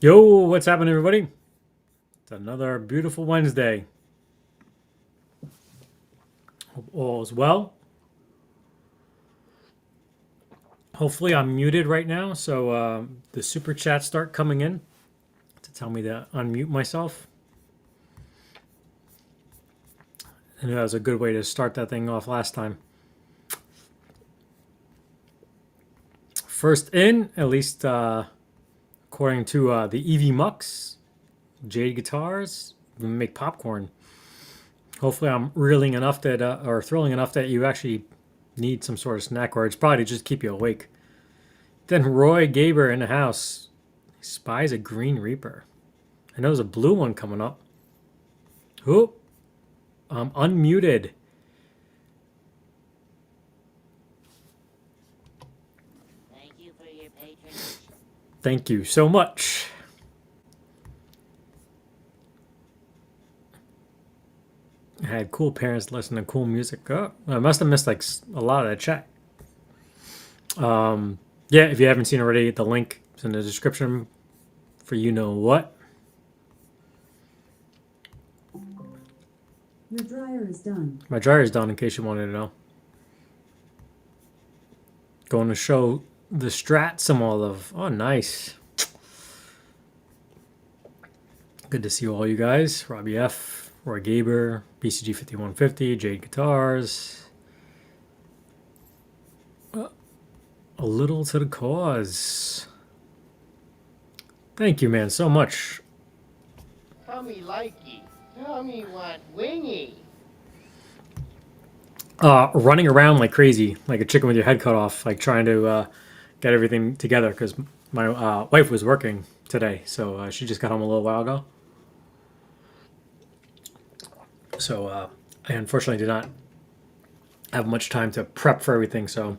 Yo, what's happening, everybody? It's another beautiful Wednesday. Hope all is well. Hopefully, I'm muted right now, so the super chats start coming in to tell me to unmute myself. And that was a good way to start that thing off last time. First in, at least according to the EV Mux, Jade Guitars, make popcorn. Hopefully, I'm reeling enough that, or thrilling enough that you actually need some sort of snack, or it's probably to just keep you awake. Then Roy Gaber in the house. He spies a Green Reaper. I know there's a blue one coming up. Who? I'm unmuted. Thank you for your patronage. Thank you so much. I had cool parents listening to cool music. Oh, I must have missed like a lot of that chat. Yeah, if you haven't seen already, the link is in the description for you know what. Your dryer is done. My dryer is done, in case you wanted to know. Going to show the Strat some more love. Oh, nice. Good to see all you guys. Robbie F, Roy Gaber, BCG 5150, Jade Guitars. A little to the cause. Thank you, man, so much. Tummy likey. Tummy want wingy. Running around like crazy, like a chicken with your head cut off, like trying to get everything together because my wife was working today, so she just got home a little while ago. So I unfortunately did not have much time to prep for everything. So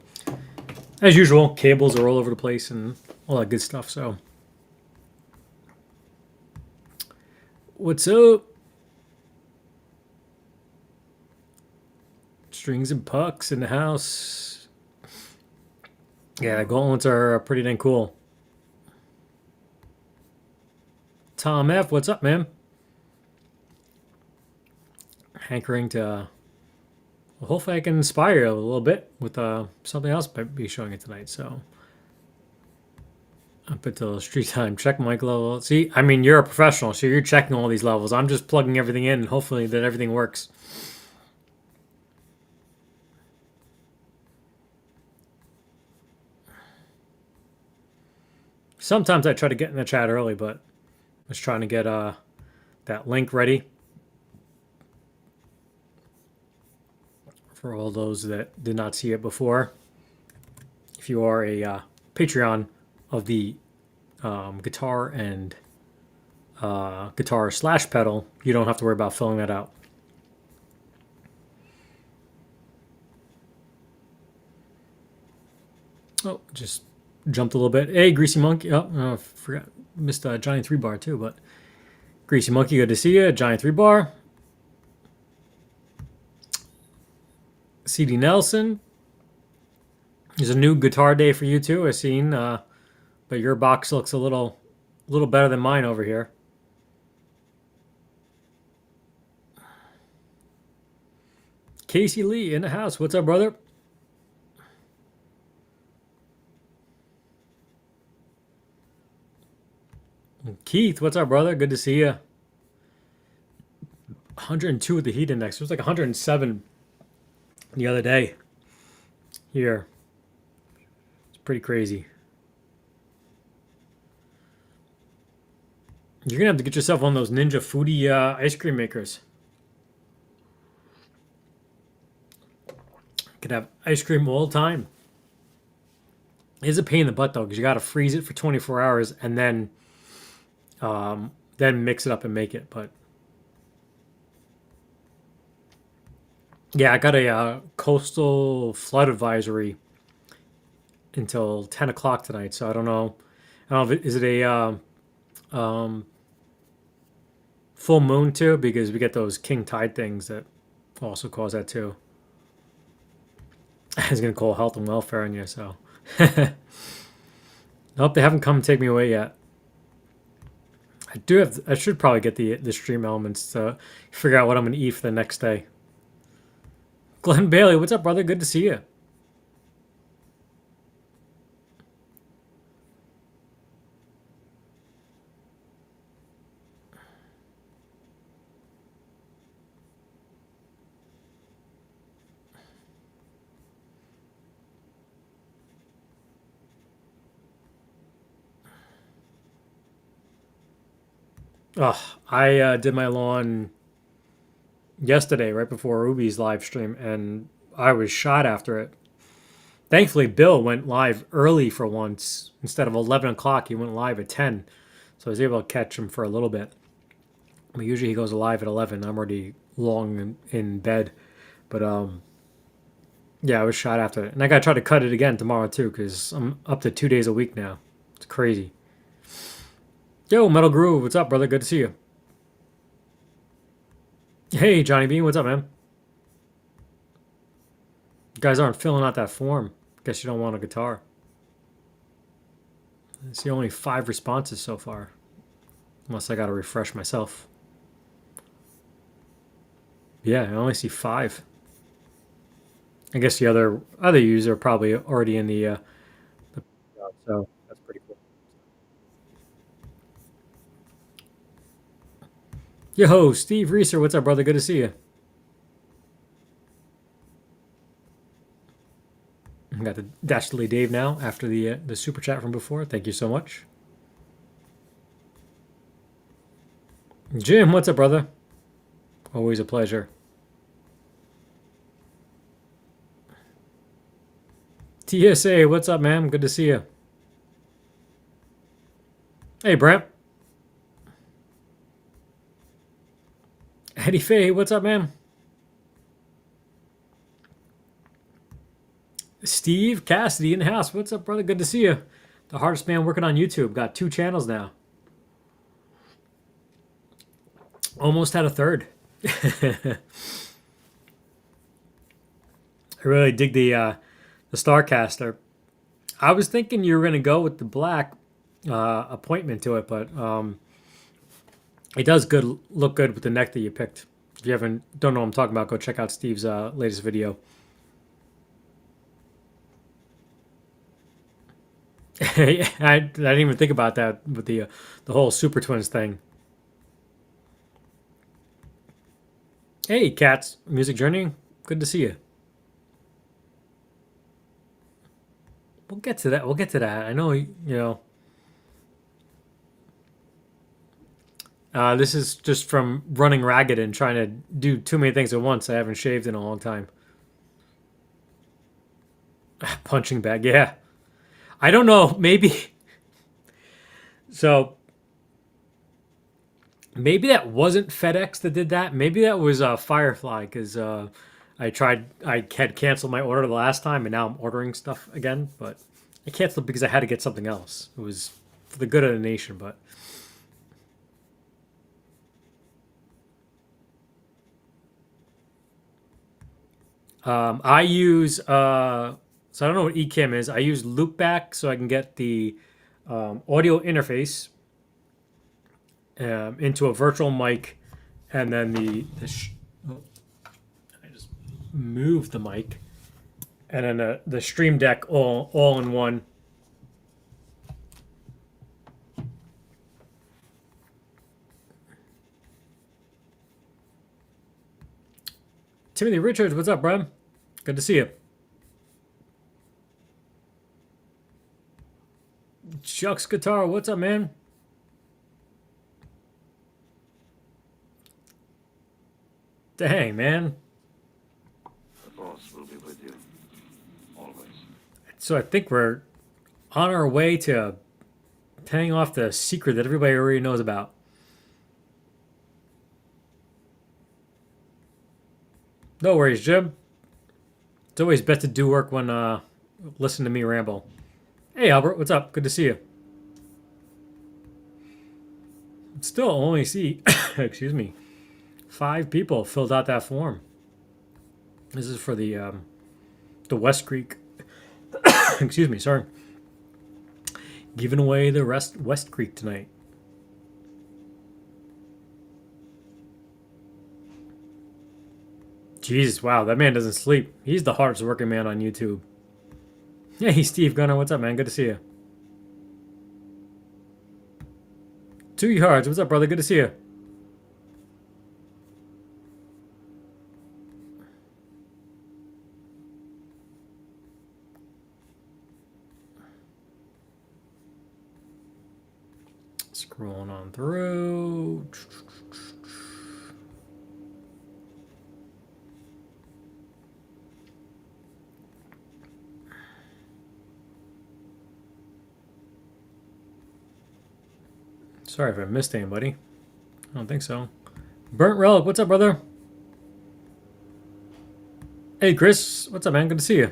as usual, cables are all over the place and all that good stuff. So what's up? Strings and pucks in the house. Yeah, gauntlets are pretty dang cool. Tom F, what's up, man? Hankering to. Well, hopefully, I can inspire you a little bit with something else might be showing it tonight. So, up until street time, check mic level. See, I mean, you're a professional, so you're checking all these levels. I'm just plugging everything in, and hopefully that everything works. Sometimes I try to get in the chat early, but I was trying to get that link ready for all those that did not see it before. If you are a Patreon of the guitar and guitar slash pedal, you don't have to worry about filling that out. Oh, just jumped a little bit. Hey, Greasy Monkey. Oh, forgot. Missed Giant 3 Bar too, but Greasy Monkey, good to see you. Giant 3 Bar. CD Nelson. There's a new guitar day for you too, I've seen. But your box looks a little better than mine over here. Casey Lee in the house. What's up, brother? Keith, what's up, brother? Good to see you. 102 with the heat index. It was like 107 the other day here. It's pretty crazy. You're going to have to get yourself one of those Ninja Foodie ice cream makers. You could have ice cream all the time. It's a pain in the butt, though, because you got to freeze it for 24 hours and then mix it up and make it. But yeah, I got a coastal flood advisory until 10 o'clock tonight. So I don't know. Is it a full moon too? Because we get those king tide things that also cause that too. I was going to call health and welfare on you, so. Nope, they haven't come take me away yet. I do have. I should probably get the stream elements to figure out what I'm gonna eat for the next day. Glenn Bailey, what's up, brother? Good to see you. Oh, I did my lawn yesterday, right before Ruby's live stream, and I was shot after it. Thankfully, Bill went live early for once. Instead of 11 o'clock, he went live at 10. So I was able to catch him for a little bit. But usually he goes live at 11. I'm already long in bed. But yeah, I was shot after it. And I got to try to cut it again tomorrow, too, because I'm up to 2 days a week now. It's crazy. Yo, Metal Groove, what's up, brother? Good to see you. Hey, Johnny Bean, what's up, man? You guys aren't filling out that form. Guess you don't want a guitar. I see only 5 responses so far. Unless I got to refresh myself. Yeah, I only see 5. I guess the other user are probably already in the so that's pretty cool. Yo, Steve Reeser, what's up, brother? Good to see you. I got the Dastardly Dave now after the super chat from before. Thank you so much. Jim, what's up, brother? Always a pleasure. TSA, what's up, man? Good to see you. Hey, Brent. Eddie Faye, what's up, man? Steve Cassidy in the house. What's up, brother? Good to see you. The hardest man working on YouTube. Got 2 channels now. Almost had a third. I really dig the Starcaster. I was thinking you were gonna go with the black appointment to it, but it does look good with the neck that you picked. If you don't know what I'm talking about, go check out Steve's latest video. I didn't even think about that with the whole Super Twins thing. Hey, Cats, Music Journey, good to see you. We'll get to that. We'll get to that. I know you know. This is just from running ragged and trying to do too many things at once. I haven't shaved in a long time. Punching bag, yeah. I don't know. Maybe so. Maybe that wasn't FedEx that did that. Maybe that was Firefly because I had canceled my order the last time and now I'm ordering stuff again. But I canceled because I had to get something else. It was for the good of the nation, but. I use so I don't know what eCam is. I use loopback so I can get the audio interface into a virtual mic, and then oh, I just moved the mic, and then the Stream Deck all in one. Timothy Richards, what's up, bro? Good to see you. Chuck's Guitar, what's up, man? Dang, man. The Force will be with you. Always. So I think we're on our way to paying off the secret that everybody already knows about. No worries, Jim. It's always best to do work when listen to me ramble. Hey, Albert, what's up? Good to see you. Still only see, excuse me, 5 people filled out that form. This is for the West Creek. Excuse me, sorry. Giving away the West Creek tonight. Jesus, wow, that man doesn't sleep. He's the hardest working man on YouTube. Hey, Steve Gunner, what's up, man? Good to see you. 2 yards, what's up, brother? Good to see you. Scrolling on through. Sorry if I missed anybody. I don't think so. Burnt Relic, what's up, brother? Hey, Chris, what's up, man? Good to see you.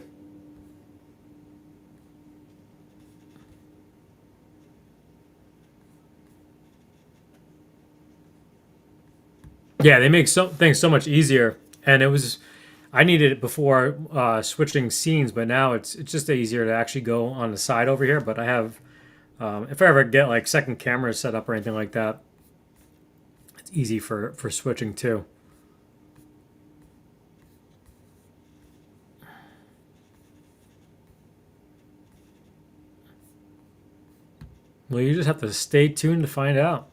Yeah, they make things so much easier, and I needed it before switching scenes, but now it's just easier to actually go on the side over here. But I have, if I ever get like second cameras set up or anything like that, it's easy for switching too. Well, you just have to stay tuned to find out.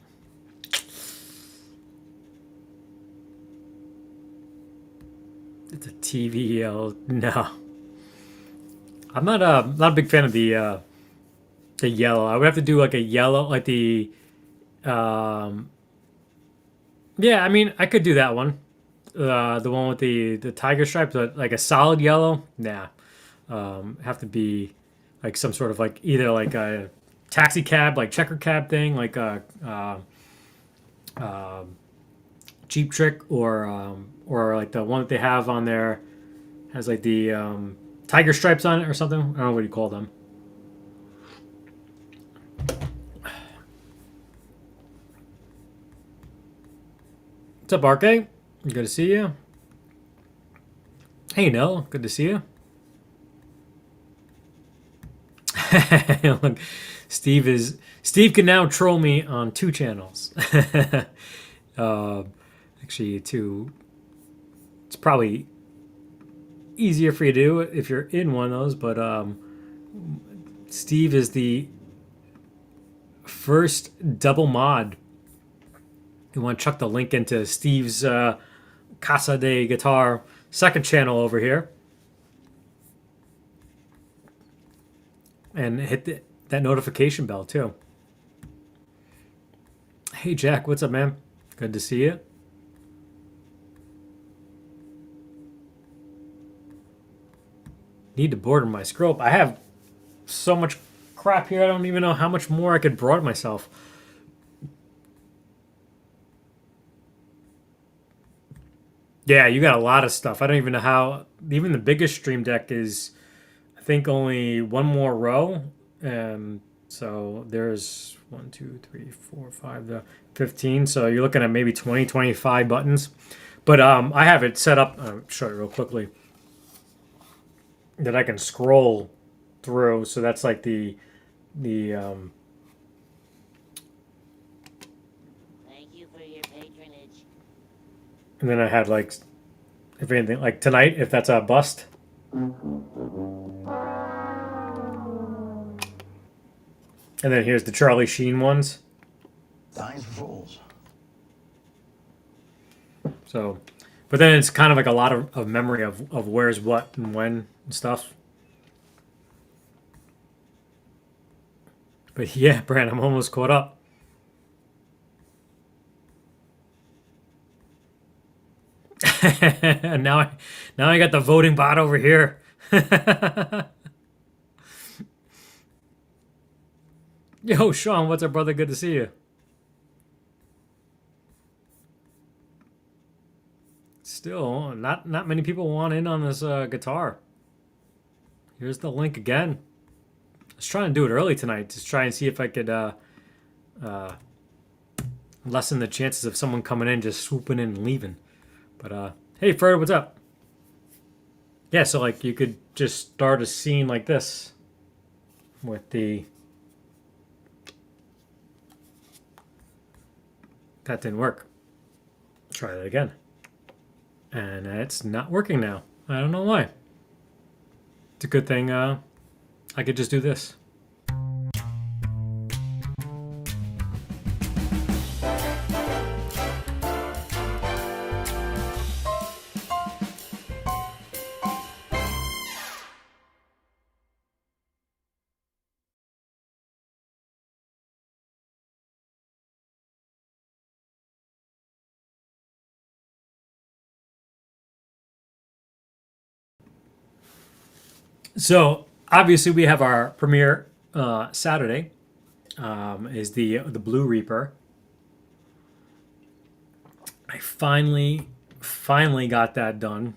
It's a TVL. No, I'm not a big fan of the yellow. I would have to do like a yellow, like the yeah. I mean, I could do that one. The one with the tiger stripes, but like a solid yellow. Nah, have to be like some sort of like either like a taxi cab, like checker cab thing, like a Cheap Trick, or like the one that they have on there has like the tiger stripes on it or something. I don't know what you call them. What's up, RK? Good to see you. Hey, Nell. Good to see you. Look, Steve can now troll me on 2 channels. Actually, 2. It's probably easier for you to do it if you're in one of those, but Steve is the first double mod. You want to chuck the link into Steve's Casa de Guitar second channel over here. And hit that notification bell too. Hey Jack, what's up, man? Good to see you. Need to broaden my scope. I have so much crap here. I don't even know how much more I could broaden myself. Yeah, you got a lot of stuff. I don't even know how. Even the biggest stream deck is, I think, only one more row. So there's 1, 2, 3, 4, 5, 15. So you're looking at maybe 20, 25 buttons. But I have it set up. I'll show you real quickly. That I can scroll through. So that's like the Thank you for your patronage. and then I had like, if anything, like tonight, if that's a bust. And then here's the Charlie Sheen ones. Dimes for fools. So, but then it's kind of like a lot of memory of where's what and when and stuff. But yeah, Brand, I'm almost caught up. now I got the voting bot over here. Yo, Sean, what's up, brother? Good to see you. Still, not many people want in on this guitar. Here's the link again. I was trying to do it early tonight to try and see if I could lessen the chances of someone coming in, just swooping in and leaving. But hey, Fred, what's up? Yeah, so like you could just start a scene like this with the. That didn't work. Try that again. and it's not working now. I don't know why. It's a good thing I could just do this. So obviously we have our premiere Saturday. Is the Blue Reaper. I finally got that done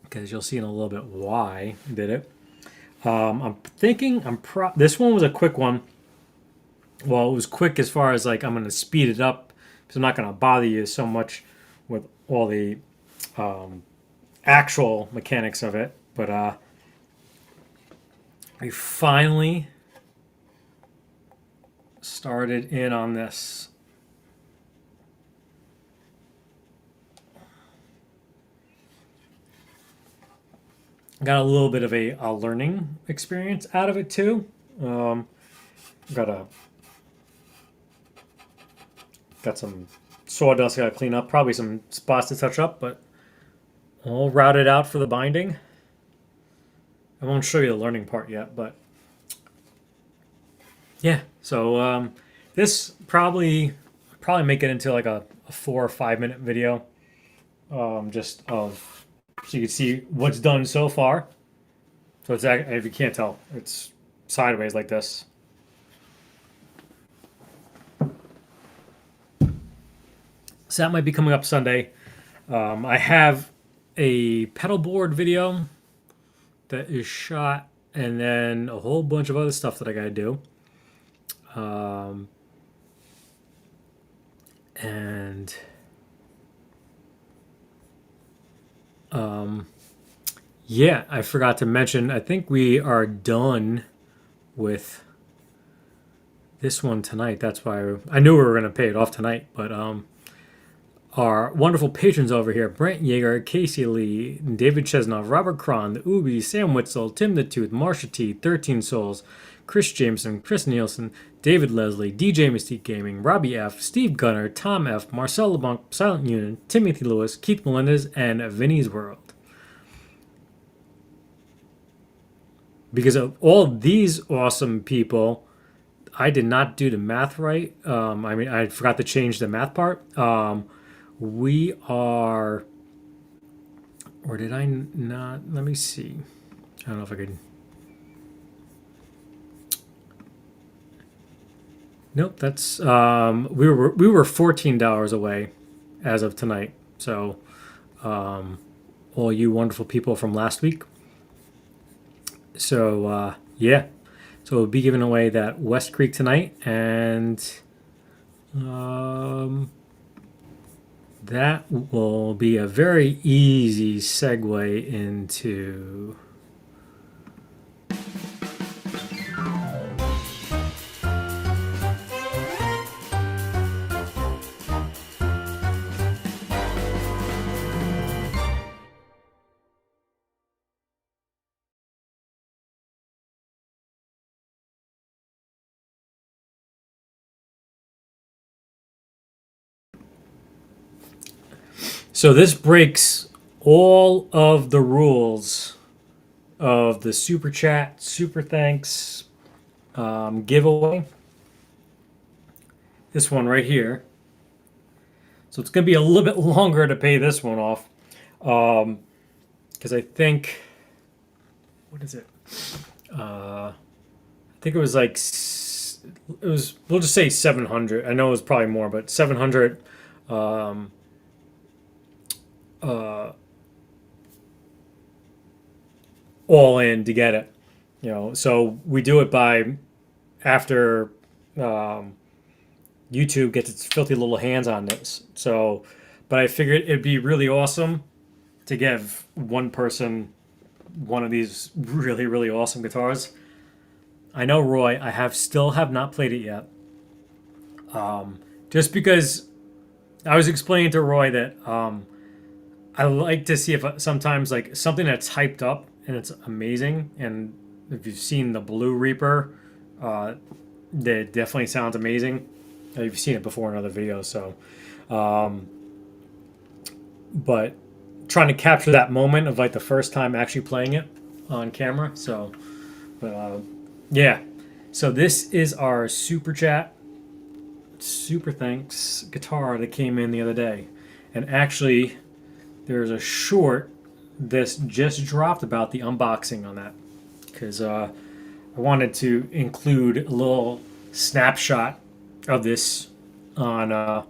because you'll see in a little bit why I did it. I'm thinking this one was a quick one. Well, it was quick as far as like I'm going to speed it up because I'm not going to bother you so much with all the actual mechanics of it. But I finally started in on this. Got a little bit of a learning experience out of it too. Got some sawdust I got to clean up. Probably some spots to touch up, but all routed out for the binding. I won't show you the learning part yet, but yeah. So this probably make it into like a 4 or 5 minute video, just of so you can see what's done so far. So it's if you can't tell, it's sideways like this. So that might be coming up Sunday. I have a pedal board video that is shot, and then a whole bunch of other stuff that I gotta do. And yeah, I forgot to mention, I think we are done with this one tonight. That's why I knew we were going to pay it off tonight. But our wonderful patrons over here, Brent Yeager, Casey Lee, David Chesnov, Robert Cron, the Ubi, Sam Witzel, Tim the Tooth, Marsha T, 13 Souls, Chris Jameson, Chris Nielsen, David Leslie, DJ Mystique Gaming, Robbie F, Steve Gunner, Tom F, Marcel LeBlanc, Silent Union, Timothy Lewis, Keith Melendez, and Vinny's World. Because of all these awesome people, I did not do the math right. I forgot to change the math part. We are, or did I not? Let me see. I don't know if I could. Nope, that's we were $14 away as of tonight. So, all you wonderful people from last week. So yeah, so we'll be giving away that West Creek tonight, and that will be a very easy segue into so this breaks all of the rules of the super chat, super thanks giveaway. This one right here. So it's going to be a little bit longer to pay this one off. Because I think, what is it? I think it was like, we'll just say 700. I know it was probably more, but 700 all in to get it. So we do it by after YouTube gets its filthy little hands on this. So, but I figured it'd be really awesome to give one person one of these really, really awesome guitars. I know Roy, I still have not played it yet. Just because I was explaining to Roy that I like to see if sometimes like something that's hyped up and it's amazing. And if you've seen the Blue Reaper, uh, that definitely sounds amazing. You've seen it before in other videos, so. But trying to capture that moment of like the first time actually playing it on camera. So, but yeah. So this is our super chat, super thanks guitar that came in the other day, and actually there's a short this just dropped about the unboxing on that because I wanted to include a little snapshot of this on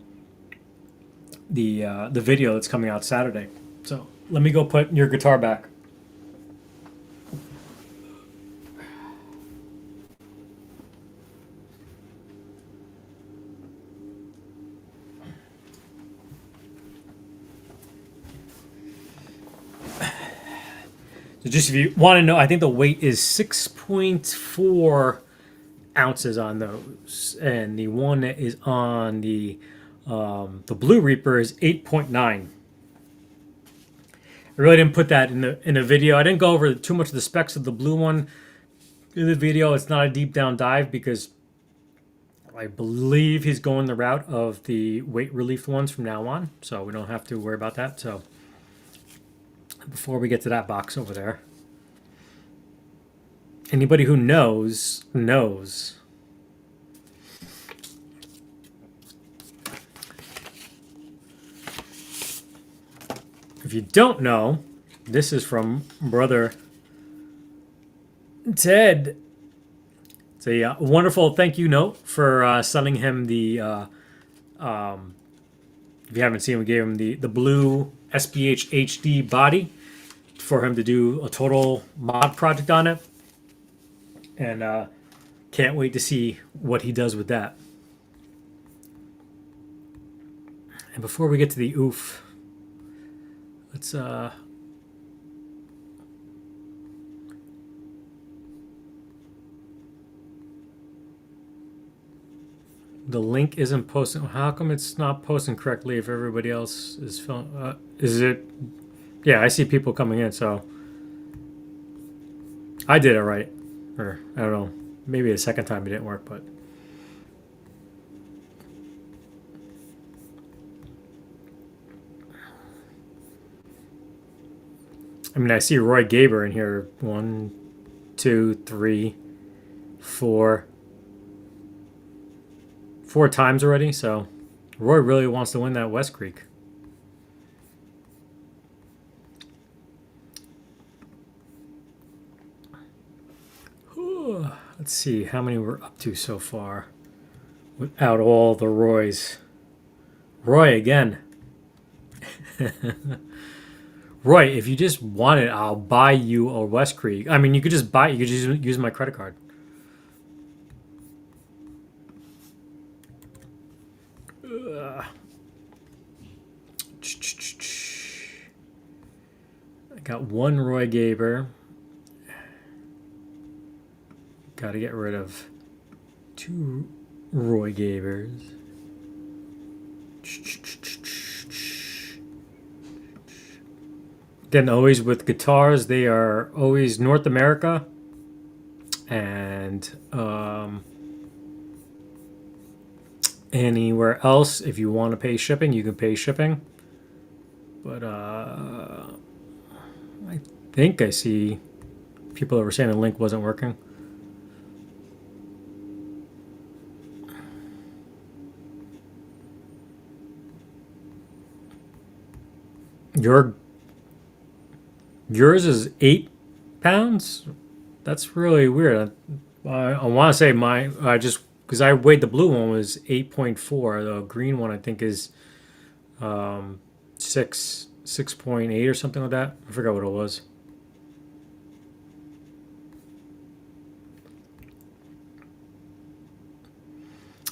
the video that's coming out Saturday. So let me go put your guitar back. So just if you want to know, I think the weight is 6.4 ounces on those, and the one that is on the Blue Reaper is 8.9. I really didn't put that in the video. I didn't go over too much of the specs of the blue one in the video. It's not a deep down dive because I believe he's going the route of the weight relief ones from now on, so we don't have to worry about that. So before we get to that box over there, anybody who knows knows. If you don't know, this is from Brother Ted. It's a wonderful thank you note for sending him the. If you haven't seen, we gave him the blue SPH HD body for him to do a total mod project on it, and can't wait to see what he does with that. And before we get to the oof, let's the link isn't posting. How come it's not posting correctly if everybody else is filming? Is it? Yeah, I see people coming in, so I did it right. Or I don't know. Maybe the second time it didn't work, but I mean, I see Roy Gaber in here. 1, 2, 3, 4. 4 times already, so Roy really wants to win that West Creek. Let's see how many we're up to so far without all the Roys. Roy again. Roy, if you just want it, I'll buy you a West Creek. I mean, you could just buy it. You could just use my credit card. I got one Roy Gaber. Got to get rid of 2 Roy Gabers. Again, always with guitars, they are always North America. And anywhere else, if you want to pay shipping, you can pay shipping. But I think I see people that were saying the link wasn't working. Yours is 8 pounds? That's really weird. I want to say I just because I weighed the blue one was 8.4. The green one I think is 6.8 or something like that. I forgot what it was.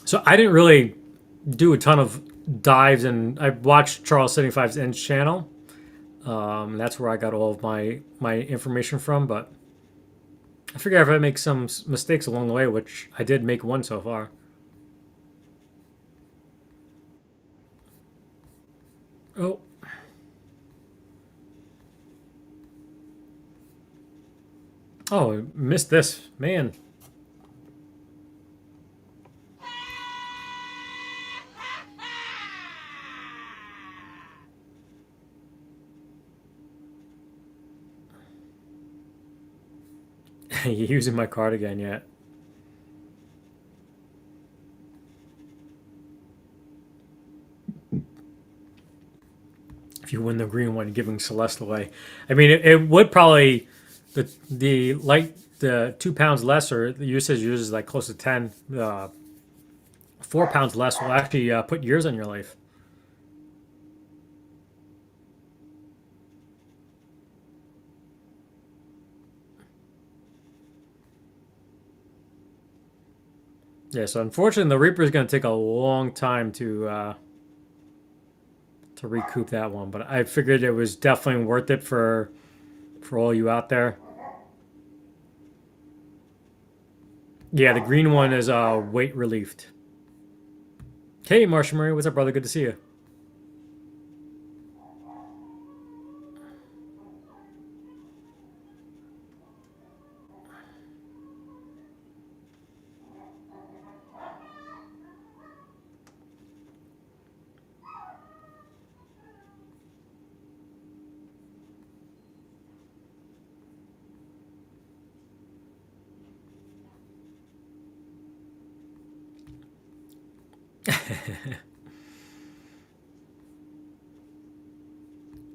So I didn't really do a ton of dives, and I watched Charles 75's End channel. That's where I got all of my information from, but I figure if I make some mistakes along the way, which I did make one so far. Oh. Oh, I missed this. Man. You're using my card again yet. If you win the green one, giving Celeste away. I mean, it would probably the 2 pounds less, or the usage uses like close to 10. 4 pounds less will actually put years on your life. Yeah, so unfortunately, the Reaper is going to take a long time to recoup that one, but I figured it was definitely worth it for all you out there. Yeah, the green one is weight relieved. Hey, Marshall Murray, what's up, brother? Good to see you.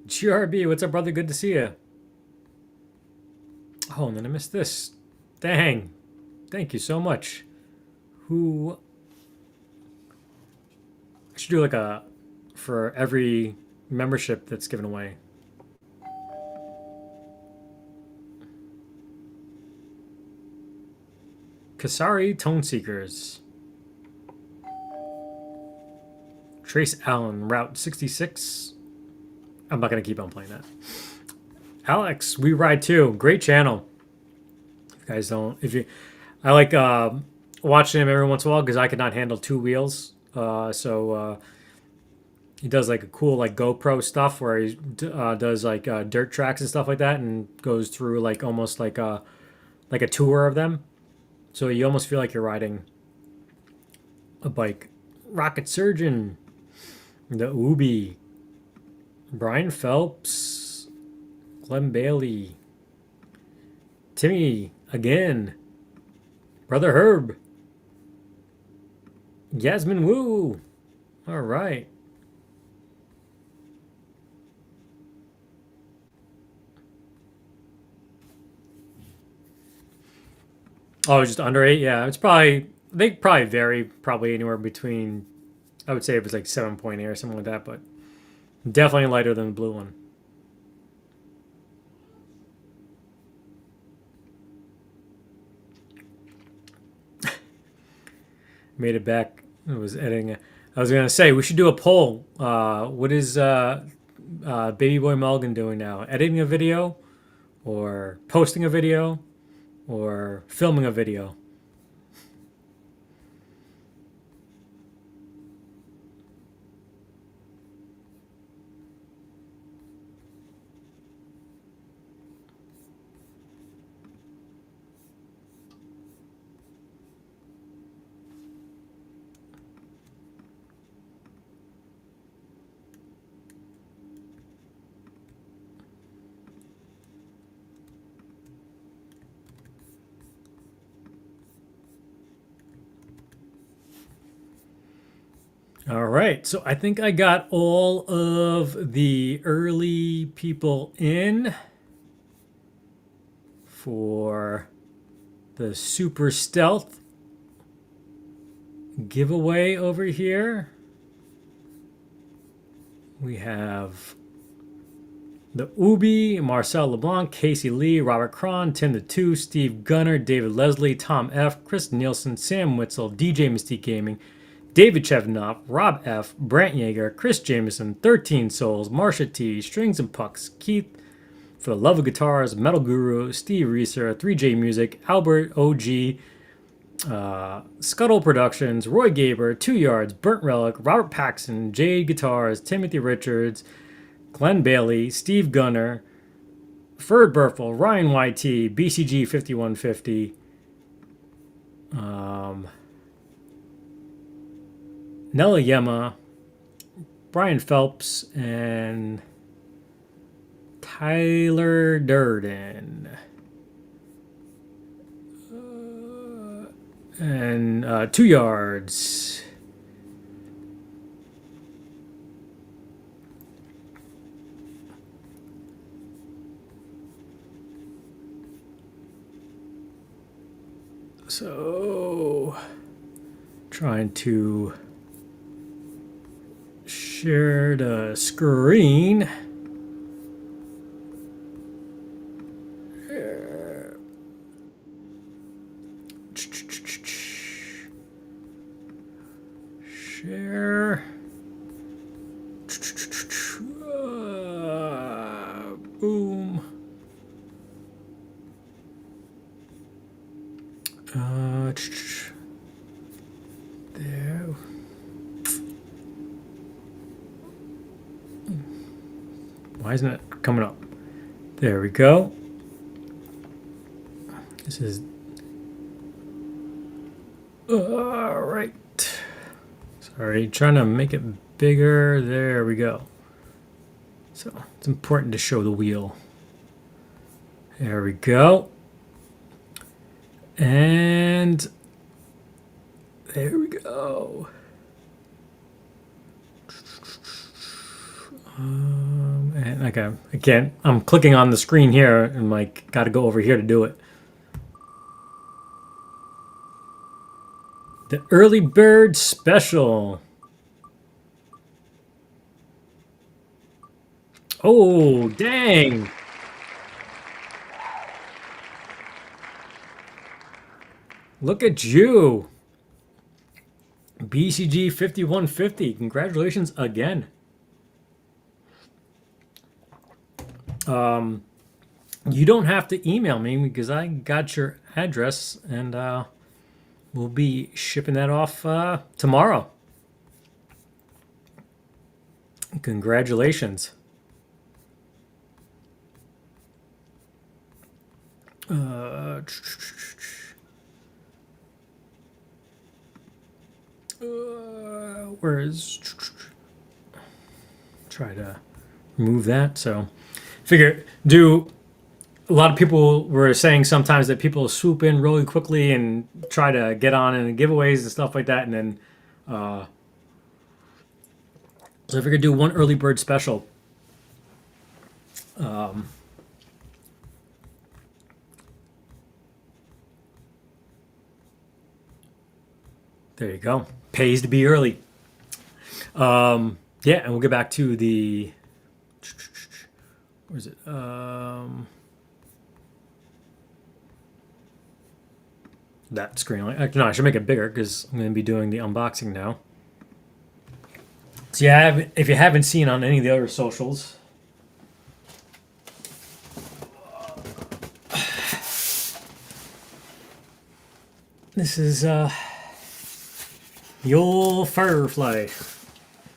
GRB, what's up, brother? Good to see you. Oh, and then I missed this. Dang. Thank you so much. Who? I should do like a for every membership that's given away. Kasari Tone Seekers. Trace Allen, Route 66. I'm not going to keep on playing that. Alex, We Ride Too. Great channel. If you guys don't, if you, I like watching him every once in a while because I cannot handle two wheels. So he does like a cool like GoPro stuff where he does like dirt tracks and stuff like that and goes through like almost like a tour of them. So you almost feel like you're riding a bike. Rocket Surgeon, the Ubi, Brian Phelps, Glenn Bailey, Timmy again, Brother Herb, Yasmin Wu. All right. Oh, just under 8. Yeah, it's probably they probably vary probably anywhere between. I would say it was like 7.8 or something like that, but definitely lighter than the blue one. Made it back. I was editing. I was gonna say we should do a poll. What is Baby Boy Mulligan doing now? Editing a video, or posting a video, or filming a video? All right, so I think I got all of the early people in for the Super Stealth giveaway over here. We have the Ubi, Marcel LeBlanc, Casey Lee, Robert Cron, Tim the Two, Steve Gunner, David Leslie, Tom F., Chris Nielsen, Sam Witzel, DJ Mystique Gaming, David Chevnoff, Rob F., Brant Yeager, Chris Jameson, 13 Souls, Marsha T., Strings and Pucks, Keith, For the Love of Guitars, Metal Guru, Steve Reeser, 3J Music, Albert OG, Scuttle Productions, Roy Gaber, 2 Yards, Burnt Relic, Robert Paxson, Jade Guitars, Timothy Richards, Glenn Bailey, Steve Gunner, Ferd Burfel, Ryan YT, BCG 5150, Nella Yema, Brian Phelps, and Tyler Durden. And 2 yards. So, trying to share the screen. Share. Boom. There. Why isn't it coming up? There we go. This is all right. Sorry, trying to make it bigger. There we go. So it's important to show the wheel. There we go. And there we go. And okay, again, I'm clicking on the screen here and like got to go over here to do it. The early bird special. Oh, dang. Look at you. BCG 5150. Congratulations again. You don't have to email me because I got your address and we'll be shipping that off tomorrow. Congratulations. Where is? Try to remove that. So, figure do. A lot of people were saying sometimes that people swoop in really quickly and try to get on in giveaways and stuff like that, and then so if we could do one early bird special. There you go. Pays to be early. Yeah, and we'll get back to the. Where is it? That screen. No, I should make it bigger because I'm going to be doing the unboxing now. So yeah, if you haven't seen on any of the other socials, this is the old Firefly,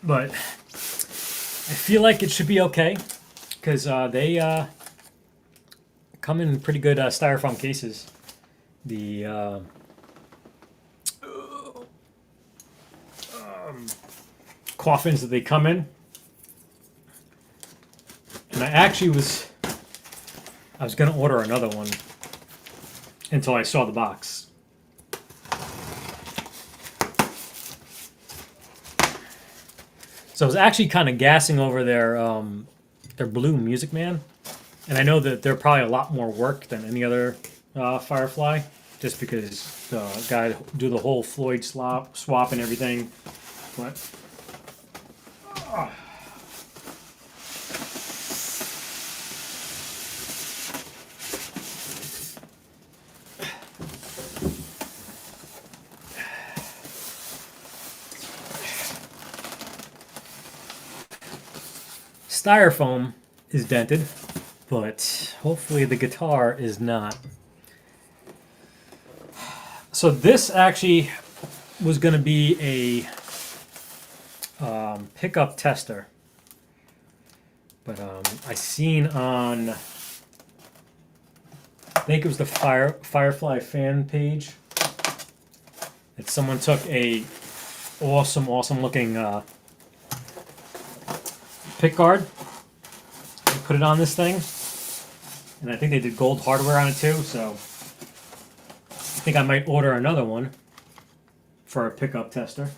but I feel like it should be okay because they come in pretty good styrofoam cases. The coffins that they come in, and I was gonna order another one until I saw the box. So I was actually kind of gassing over their Blue Music Man, and I know that they're probably a lot more work than any other Firefly, just because the guy do the whole Floyd swap and everything. But styrofoam is dented, but hopefully the guitar is not. So this actually was going to be a pickup tester, but I seen on think it was the Firefly fan page. That someone took a awesome looking pick guard and put it on this thing, and I think they did gold hardware on it too. So I think I might order another one for a pickup tester.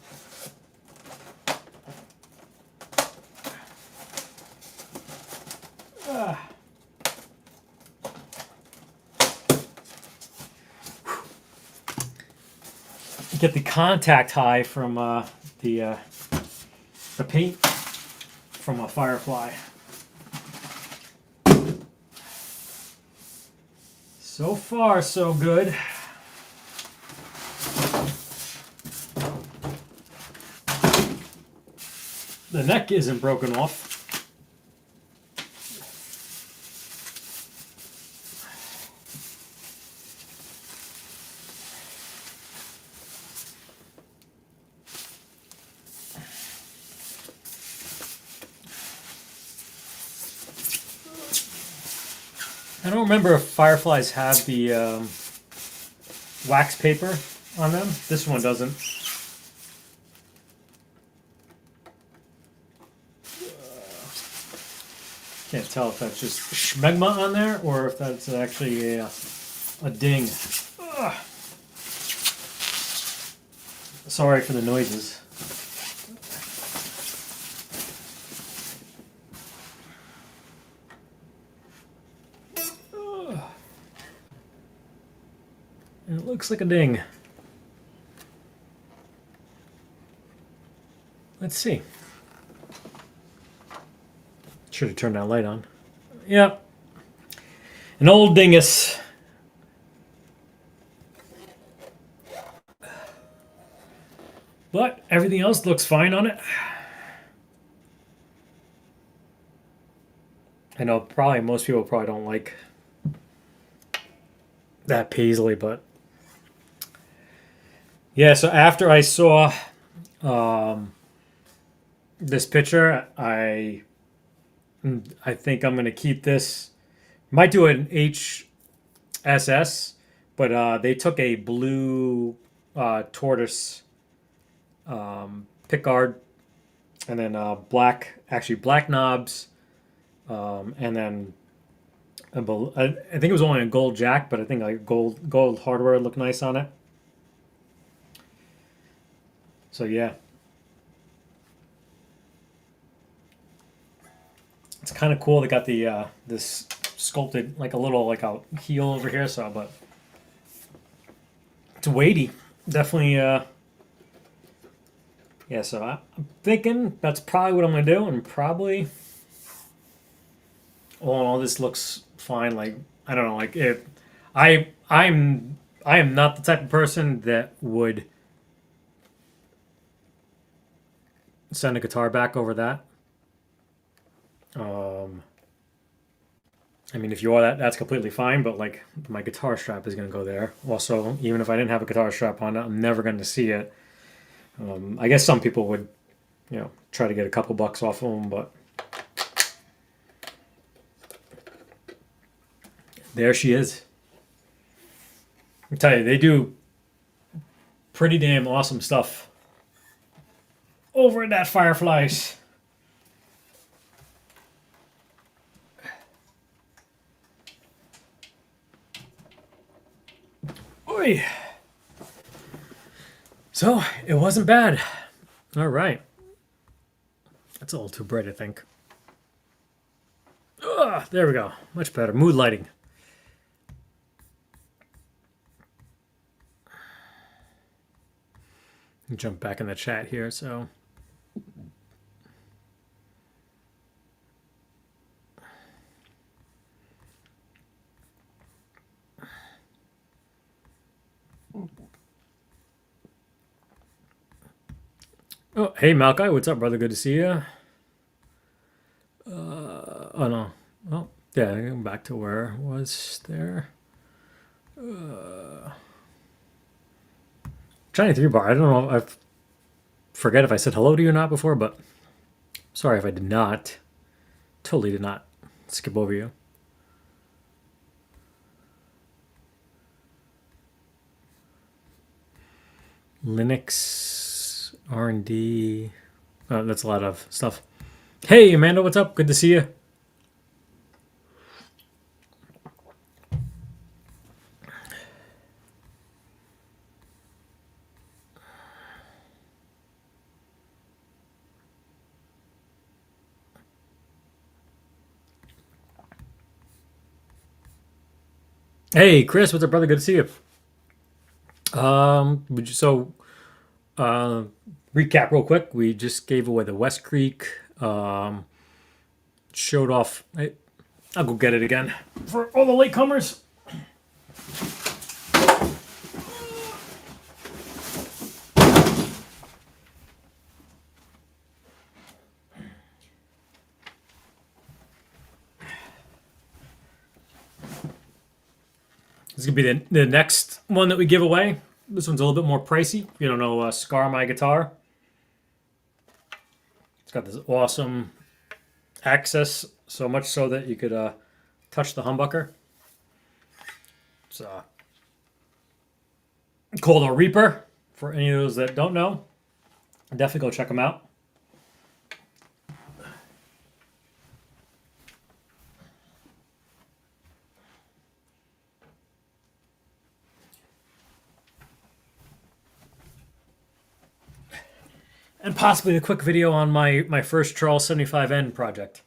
Get the contact high from the paint from a Firefly. So far, so good. The neck isn't broken off. I don't remember if Fireflies have the wax paper on them. This one doesn't. Can't tell if that's just schmegma on there or if that's actually a ding. Ugh. Sorry for the noises. And it looks like a ding. Let's see. Should have turned that light on. Yep. An old dingus. But everything else looks fine on it. I know probably most people probably don't like that paisley, but yeah, so after I saw this picture, I think I'm gonna keep this. Might do an HSS, but they took a blue tortoise pickguard, and then black knobs, and then I think it was only a gold jack, but I think like gold hardware looked nice on it. So yeah, it's kind of cool. They got the this sculpted like a little like a heel over here. So, but it's weighty, definitely. Yeah, so I'm thinking that's probably what I'm gonna do, and probably all in all, this looks fine. Like I don't know, like if I am not the type of person that would send a guitar back over that. I mean, if you are that, that's completely fine. But like, my guitar strap is gonna go there. Also, even if I didn't have a guitar strap on it, I'm never going to see it. I guess some people would, try to get a couple bucks off of them, but there she is. I tell you, they do pretty damn awesome stuff over at that Fireflies. Oy. So, it wasn't bad. All right. That's a little too bright, I think. There we go. Much better. Mood lighting. Jump back in the chat here, so. Oh, hey, Malachi. What's up, brother? Good to see you. Oh, no. Well, yeah, going back to where I was there. Trying to think about. I don't know. I forget if I said hello to you or not before, but sorry if I did not. Totally did not skip over you. Linux, R&D. Oh, that's a lot of stuff. Hey, Amanda, what's up? Good to see you. Hey, Chris, what's up, brother? Good to see you. So uh, recap real quick. We just gave away the West Creek. Showed off. I'll go get it again for all the latecomers. This is gonna be the next one that we give away. This one's a little bit more pricey. If you don't know, Scar My Guitar. It's got this awesome access, so much so that you could touch the humbucker. It's called a Reaper. For any of those that don't know, definitely go check them out. And possibly a quick video on my first Charles 75N project.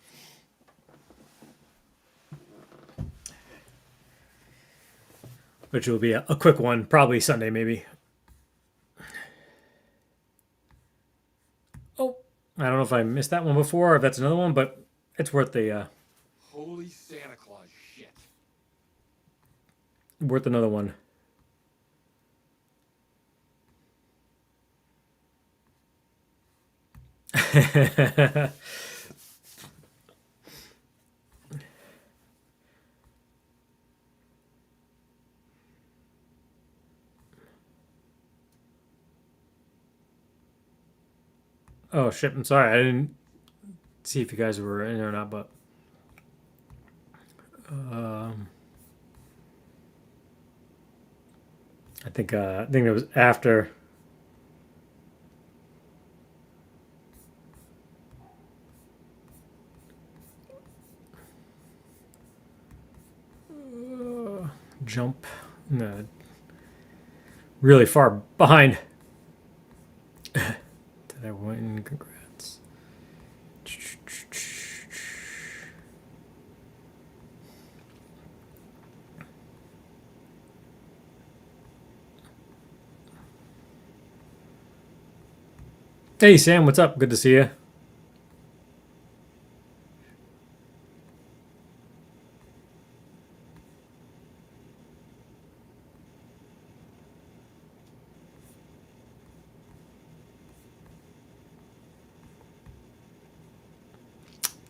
Which will be a quick one, probably Sunday maybe. Oh, I don't know if I missed that one before or if that's another one, but it's worth the Holy Santa Claus shit. worth another one. Oh shit! I'm sorry. I didn't see if you guys were in or not, but I think it was after. Jump. No, really far behind. Did I win? Congrats. Hey Sam, what's up? Good to see you.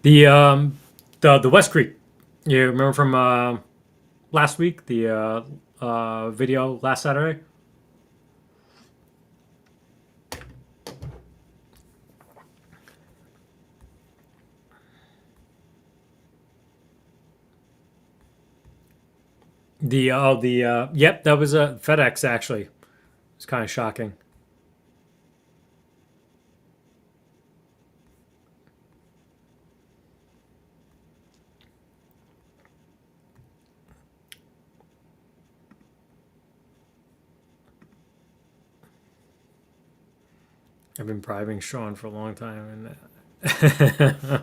The West Creek. You remember from last week the video last Saturday? Yep, that was a FedEx actually. It's kind of shocking. I've been bribing Sean for a long time, and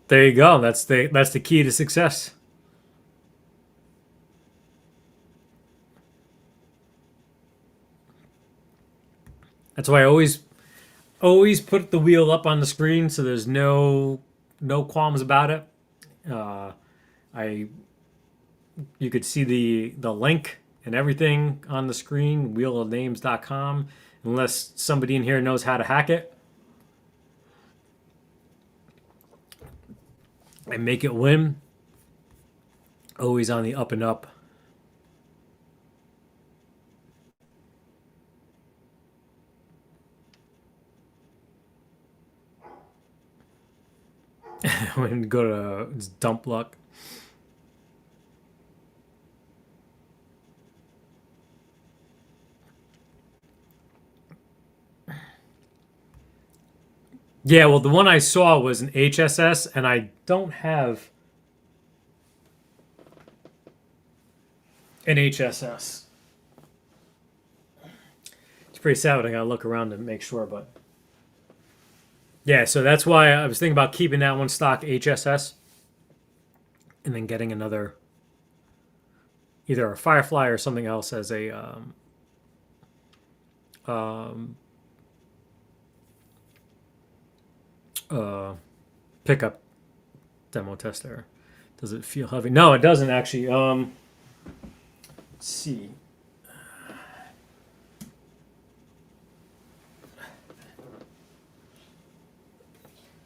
there you go. That's the key to success. That's why I always put the wheel up on the screen so there's no qualms about it. I You could see the link and everything on the screen, wheelofnames.com, unless somebody in here knows how to hack it and make it win. Always on the up and up. when you go to dump luck. Yeah, well, the one I saw was an HSS, and I don't have an HSS. It's pretty sad, but I gotta look around to make sure. But yeah, so that's why I was thinking about keeping that one stock HSS, and then getting another, either a Firefly or something else as a um, uh, pickup demo tester. Does it feel heavy? No, it doesn't actually. Let's see.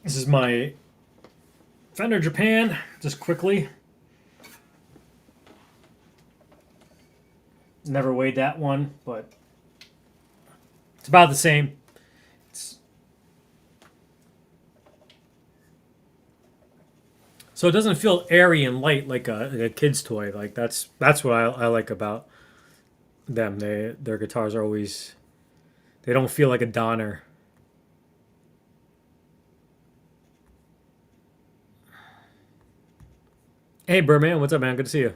This is my Fender Japan. Just quickly. Never weighed that one, but it's about the same. So it doesn't feel airy and light like a kid's toy. Like that's what I like about them. Their guitars are always, they don't feel like a Donner. Hey Birdman, what's up, man? Good to see you.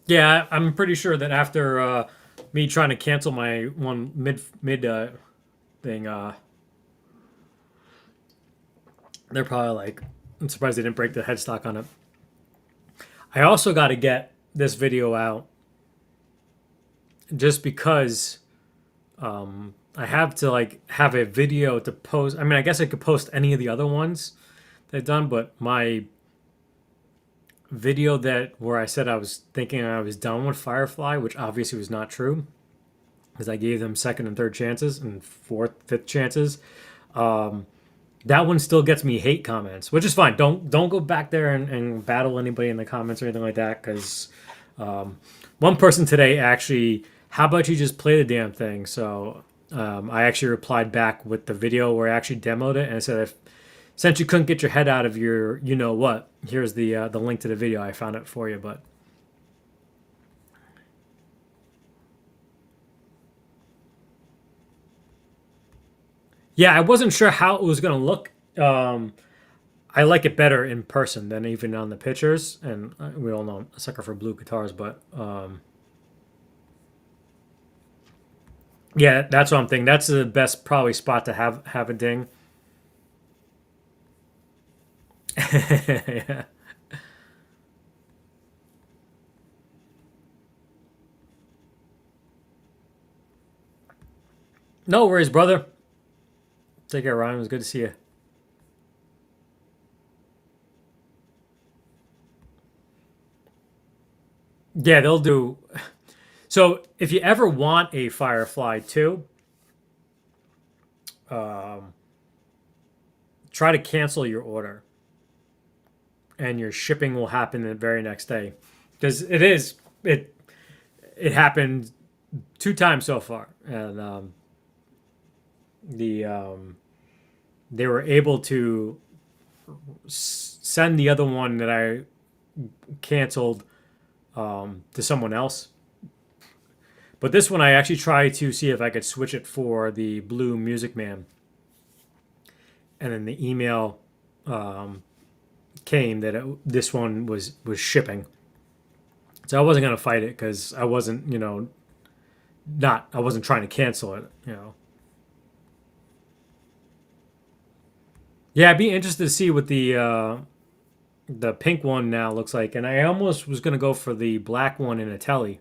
Yeah, I'm pretty sure that after me trying to cancel my one mid thing, they're probably like, I'm surprised they didn't break the headstock on it. I also got to get this video out just because I have to like have a video to post. I mean, I guess I could post any of the other ones they've done, but my video that where I said I was thinking I was done with Firefly, which obviously was not true, because I gave them second and third chances and fourth, fifth chances. That one still gets me hate comments, which is fine. Don't go back there and battle anybody in the comments or anything like that, because one person today actually, how about you just play the damn thing? So I actually replied back with the video where I actually demoed it, and I said, since you couldn't get your head out of your you know what, here's the link to the video. I found it for you, but yeah, I wasn't sure how it was gonna look. I like it better in person than even on the pictures, and we all know I'm a sucker for blue guitars, but yeah, that's what I'm thinking. That's the best probably spot to have a ding. Yeah. No worries, brother. Take care, Ryan. It was good to see you. Yeah, they'll do. So if you ever want a Firefly 2, um, try to cancel your order, and your shipping will happen the very next day. Because it happened 2 times so far, and the they were able to send the other one that I canceled to someone else. But this one I actually tried to see if I could switch it for the Blue Music Man, and then the email came that this one was shipping. So I wasn't gonna fight it because I wasn't, not I wasn't trying to cancel it. Yeah, I'd be interested to see what the pink one now looks like, and I almost was gonna go for the black one in a telly.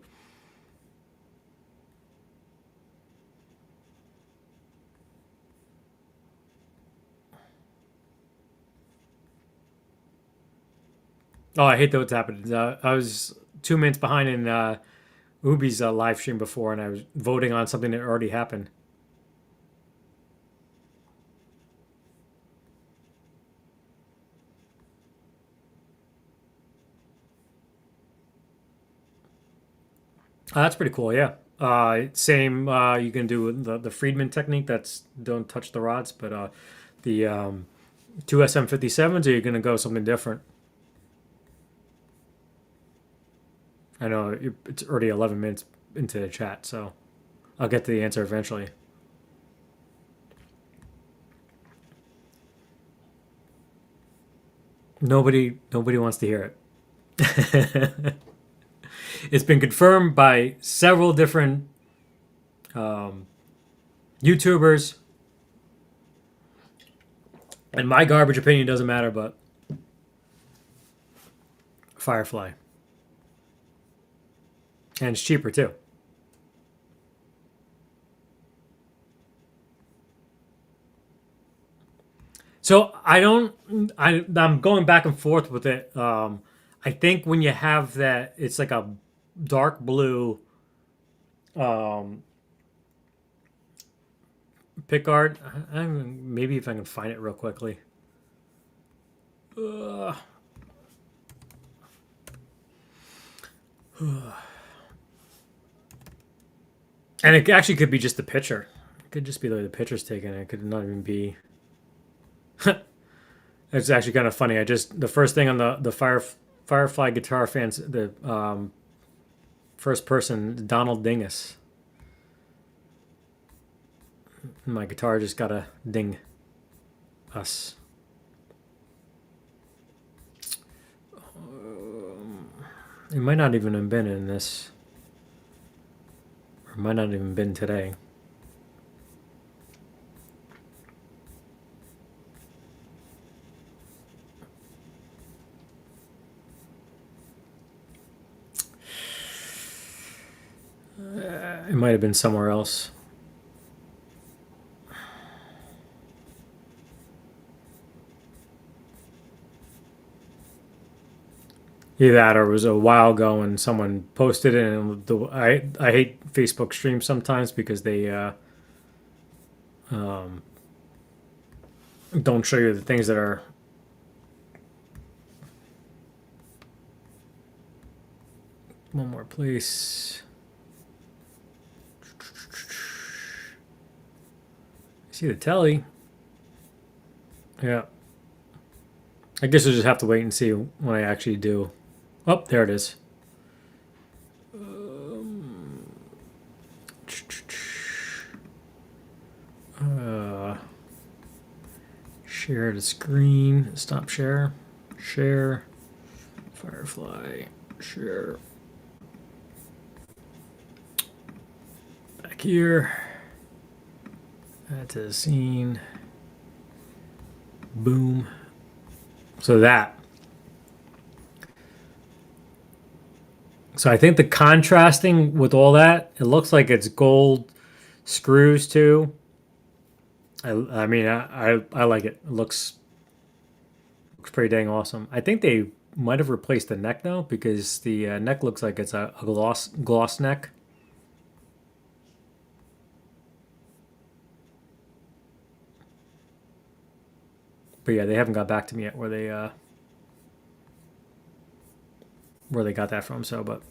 Oh, I hate that what's happened. I was 2 minutes behind in Ubi's live stream before, and I was voting on something that already happened. That's pretty cool. Yeah. Same. You can do the Friedman technique. That's don't touch the rods, but the two SM57s. Are you gonna go something different? I know it's already 11 minutes into the chat, so I'll get to the answer eventually. Nobody wants to hear it. It's been confirmed by several different YouTubers, and my garbage opinion doesn't matter, but Firefly. And it's cheaper too. So I'm going back and forth with it. I think when you have that, it's like a dark blue um, pickguard. Maybe if I can find it real quickly. And it actually could be just the picture. It could just be the picture's taken. It could not even be. It's actually kind of funny. The first thing on the Firefly guitar fans, the first person, Donald Dingus. My guitar just got a ding us. It might not even have been in this. Or it might not even been today. It might have been somewhere else. Either that or it was a while ago and someone posted it. And I hate Facebook streams sometimes because they don't show you the things that are. One more place. See the telly. Yeah. I guess we'll just have to wait and see when I actually do. Oh, there it is. Share the screen. Stop share. Share. Firefly. Share. Back here. Add to the scene. Boom. So that. So I think the contrasting with all that, it looks like it's gold screws too. I mean, I like it. It looks pretty dang awesome. I think they might have replaced the neck now because the neck looks like it's a gloss neck. But yeah, they haven't got back to me yet where they got that from. So, but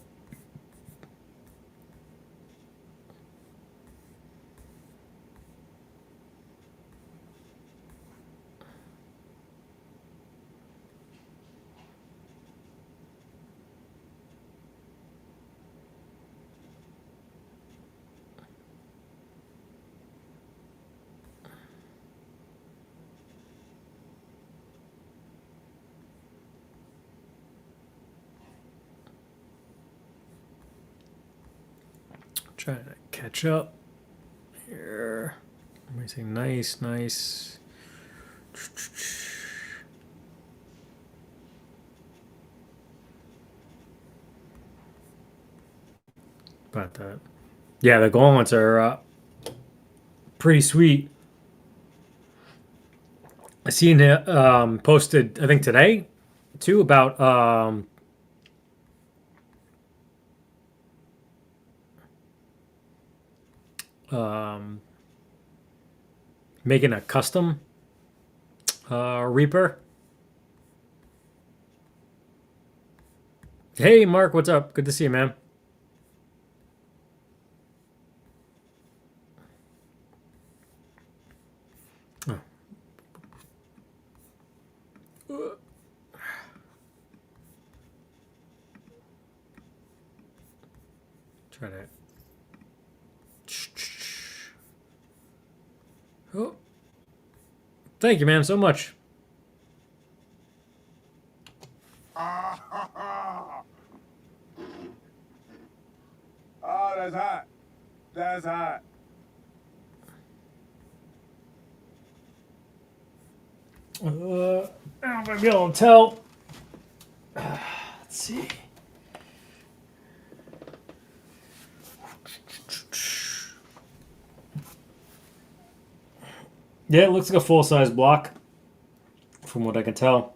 trying to catch up here. Let me say nice. But yeah, the gauntlets are pretty sweet. I seen it posted, I think today, too, about making a custom Reaper. Hey, Mark, what's up? Good to see you, man. Try to. Oh. Thank you, man, so much. Oh, that's hot. That's hot. I don't know if I'll be able to tell. Let's see. Yeah, it looks like a full-size block, from what I can tell.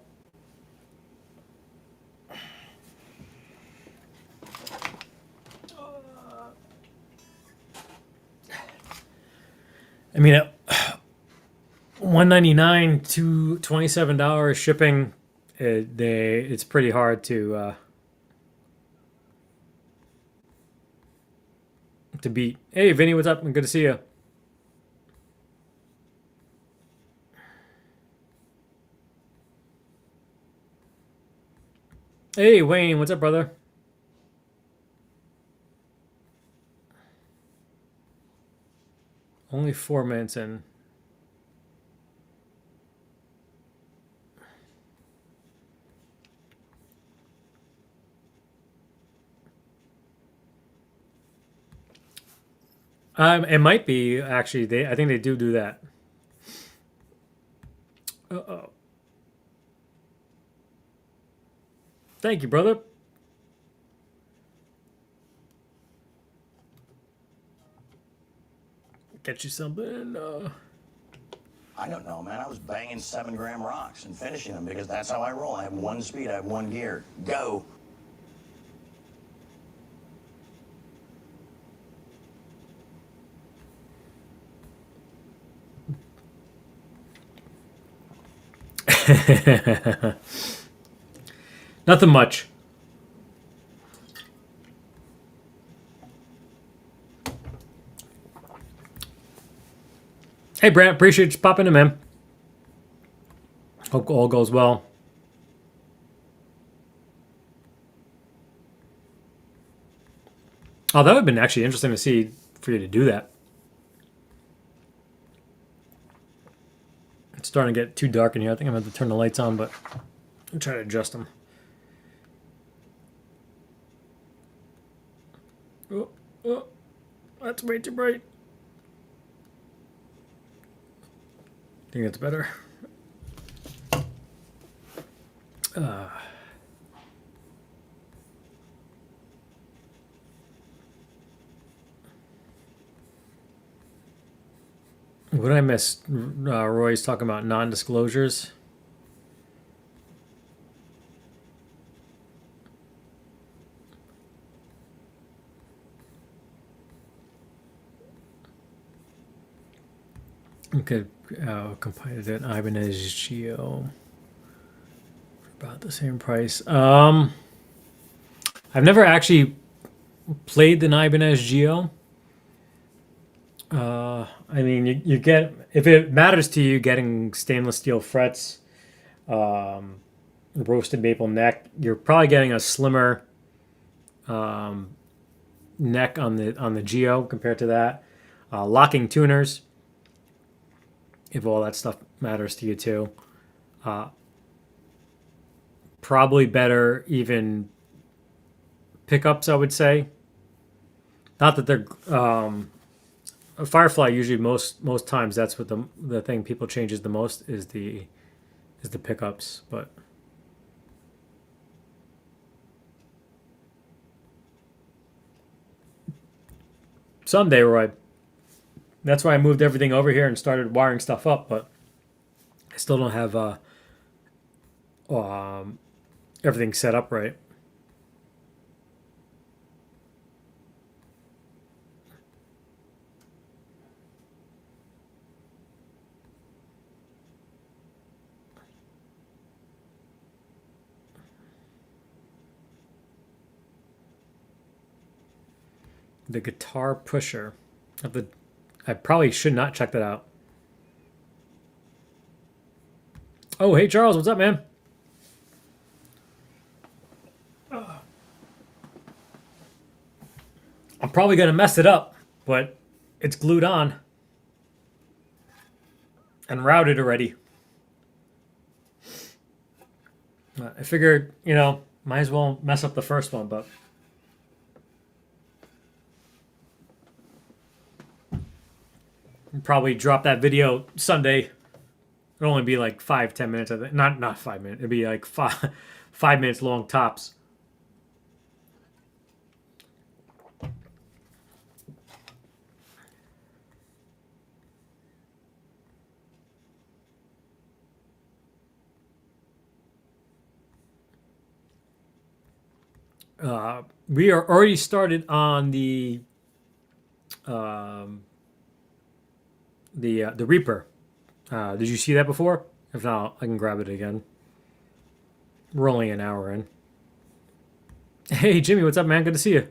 I mean, at $199 to $27 shipping, it's pretty hard to beat. Hey, Vinny, what's up? Good to see you. Hey, Wayne, what's up, brother? Only 4 minutes in. It might be actually. I think they do that. Uh-oh. Thank you, brother. Get you something. I don't know, man. I was banging 7-gram rocks and finishing them because that's how I roll. I have one speed, I have one gear. Go. Nothing much. Hey, Brant, appreciate you popping in, man. Hope all goes well. Oh, that would have been actually interesting to see for you to do that. It's starting to get too dark in here. I think I'm going to have to turn the lights on, but I'll try to adjust them. Oh, that's way too bright. I think it's better. What did I miss? Roy's talking about non-disclosures. Okay, completed it. Ibanez Geo for about the same price. I've never actually played the Ibanez Geo. I mean, you get, if it matters to you, getting stainless steel frets, roasted maple neck. You're probably getting a slimmer neck on the Geo compared to that. Locking tuners, if all that stuff matters to you too. Probably better even pickups, I would say. Not that they're a Firefly. Usually, most times, that's what the thing people changes the most is the pickups. But someday, Roy. That's why I moved everything over here and started wiring stuff up. But I still don't have everything set up right. The guitar pusher. I probably should not check that out. Oh, hey Charles, what's up, man? I'm probably gonna mess it up, but it's glued on and routed already. I figured, might as well mess up the first one, but I'll probably drop that video Sunday. It'll only be like 5-10 minutes. I think not 5 minutes. It'd be like 5 minutes long tops. We are already started on the Reaper. Did you see that before? If not, I can grab it again. We're only an hour in. Hey Jimmy, what's up, man? Good to see you.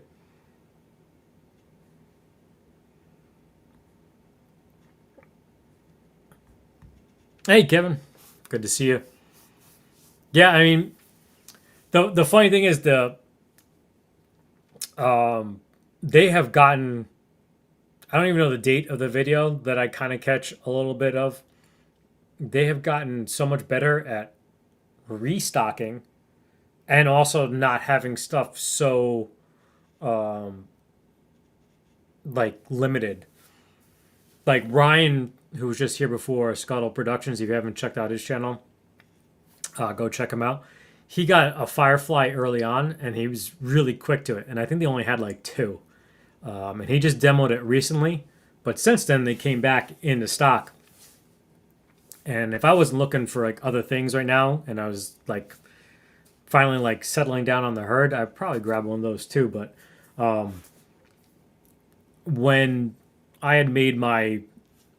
Hey Kevin, good to see you. Yeah, I mean, the funny thing is they have gotten. I don't even know the date of the video that I kind of catch a little bit of. They have gotten so much better at restocking and also not having stuff so like limited. Like Ryan, who was just here before, Scuttle Productions. If you haven't checked out his channel, go check him out. He got a Firefly early on, and he was really quick to it. And I think they only had like two, and he just demoed it recently. But since then, they came back into stock. And if I wasn't looking for like other things right now, and I was like finally like settling down on the herd, I'd probably grab one of those too. But when I had made my,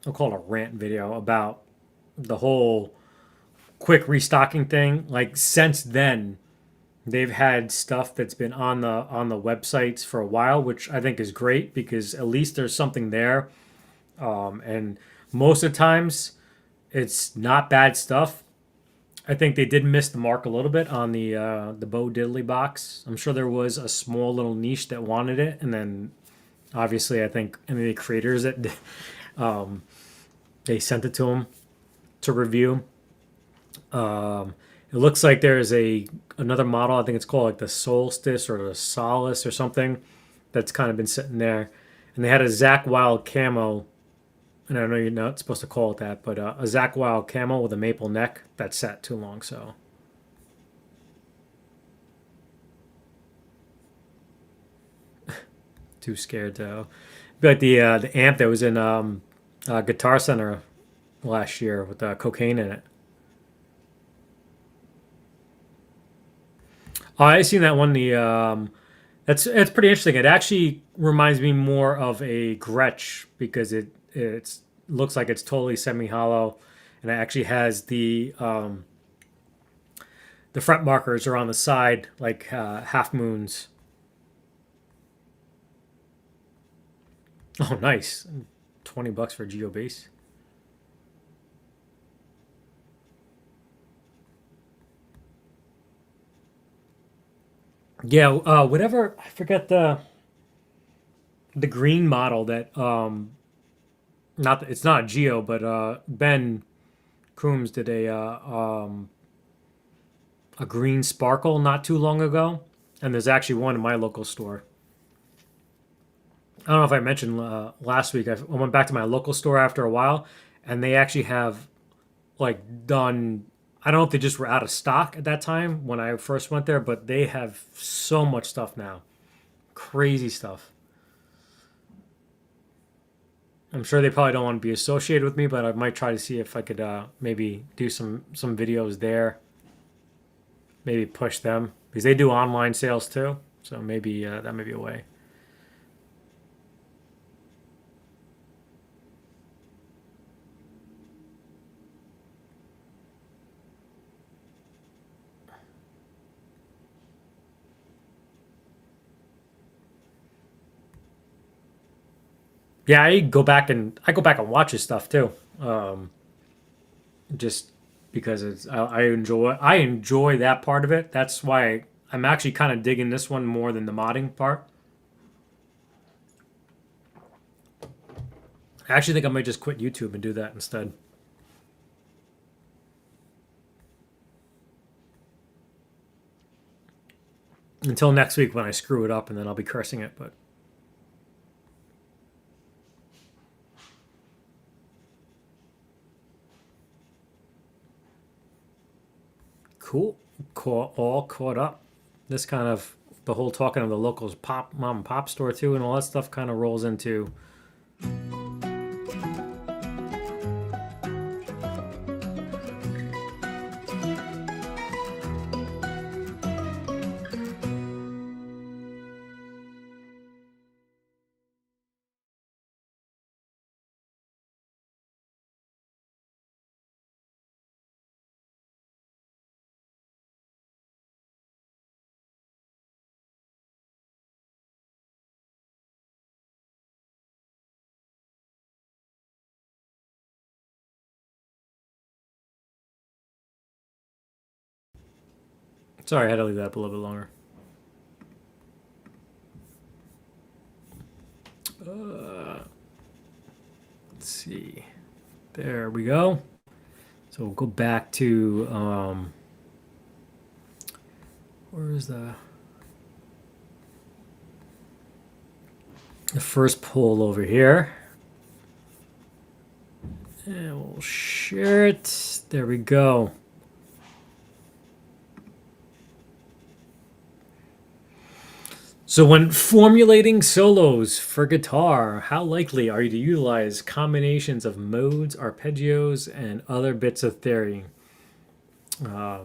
I'll call it a rant video about the whole quick restocking thing, like since then, they've had stuff that's been on the websites for a while, which I think is great because at least there's something there. And most of the times, it's not bad stuff. I think they did miss the mark a little bit on the Bo Diddley box. I'm sure there was a small little niche that wanted it, and then obviously I think any of the creators that they sent it to them to review. It looks like there's another model. I think it's called like the Solstice or the Solace or something that's kind of been sitting there, and they had a Zach Wild camo. And I know you're not supposed to call it that, but a Zach Wild camo with a maple neck that sat too long. So too scared to be like the amp that was in Guitar Center last year with cocaine in it. Oh, I seen that one. It's pretty interesting. It actually reminds me more of a Gretsch because it looks like it's totally semi hollow, and it actually has the fret markers are on the side like half moons. Oh, nice. $20 for Geo Base. Yeah, whatever. I forget the green model that it's not a Geo, but Ben Coombs did a green sparkle not too long ago, and there's actually one in my local store. I don't know if I mentioned last week. I went back to my local store after a while, and they actually have like done. I don't know if they just were out of stock at that time when I first went there, but they have so much stuff now, crazy stuff. I'm sure they probably don't want to be associated with me, but I might try to see if I could maybe do some videos there. Maybe push them because they do online sales too. So maybe that may be a way. Yeah, I go back and watch his stuff too. Just because I enjoy that part of it. That's why I'm actually kind of digging this one more than the modding part. I actually think I might just quit YouTube and do that instead. Until next week when I screw it up, and then I'll be cursing it. But cool, all caught up. This kind of the whole talking of the locals pop mom and pop store too, and all that stuff kind of rolls into. Sorry, I had to leave that up a little bit longer. Let's see. There we go. So we'll go back to where is the first poll over here? And we'll share it. There we go. So when formulating solos for guitar, how likely are you to utilize combinations of modes, arpeggios, and other bits of theory? The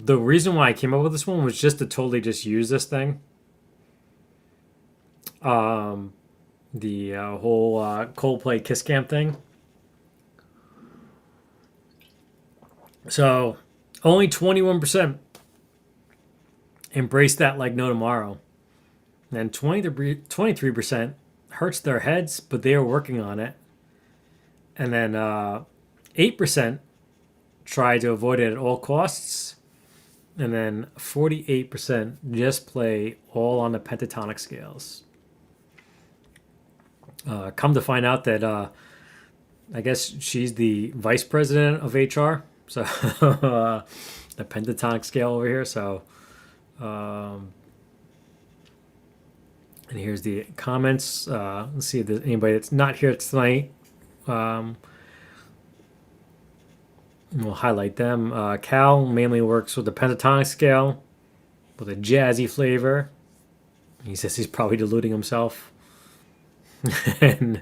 reason why I came up with this one was just to totally just use this thing. The whole Coldplay Kiss Cam thing. So only 21% embrace that like no tomorrow. And 23% hurts their heads, but they are working on it. And then 8% try to avoid it at all costs. And then 48% just play all on the pentatonic scales. Come to find out that I guess she's the vice president of HR. So the pentatonic scale over here. So and here's the comments. Let's see if there's anybody that's not here tonight. We'll highlight them. Cal mainly works with the pentatonic scale with a jazzy flavor. He says he's probably deluding himself. And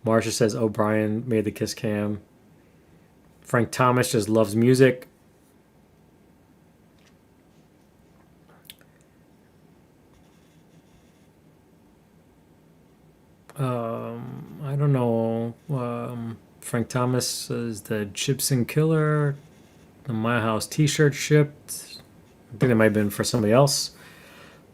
Marsha says O'Brien made the Kiss Cam. Frank Thomas just loves music. I don't know. Frank Thomas is the Gibson Killer. The My House t-shirt shipped. I think that might have been for somebody else.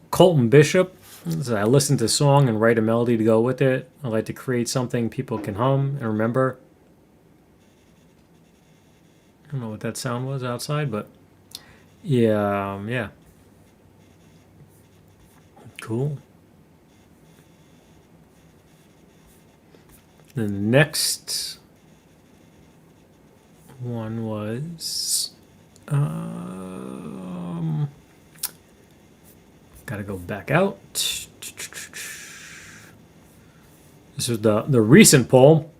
Colton Bishop. So I listen to a song and write a melody to go with it. I like to create something people can hum and remember. I don't know what that sound was outside, but yeah. Cool. The next one was gotta go back out. This is the recent poll.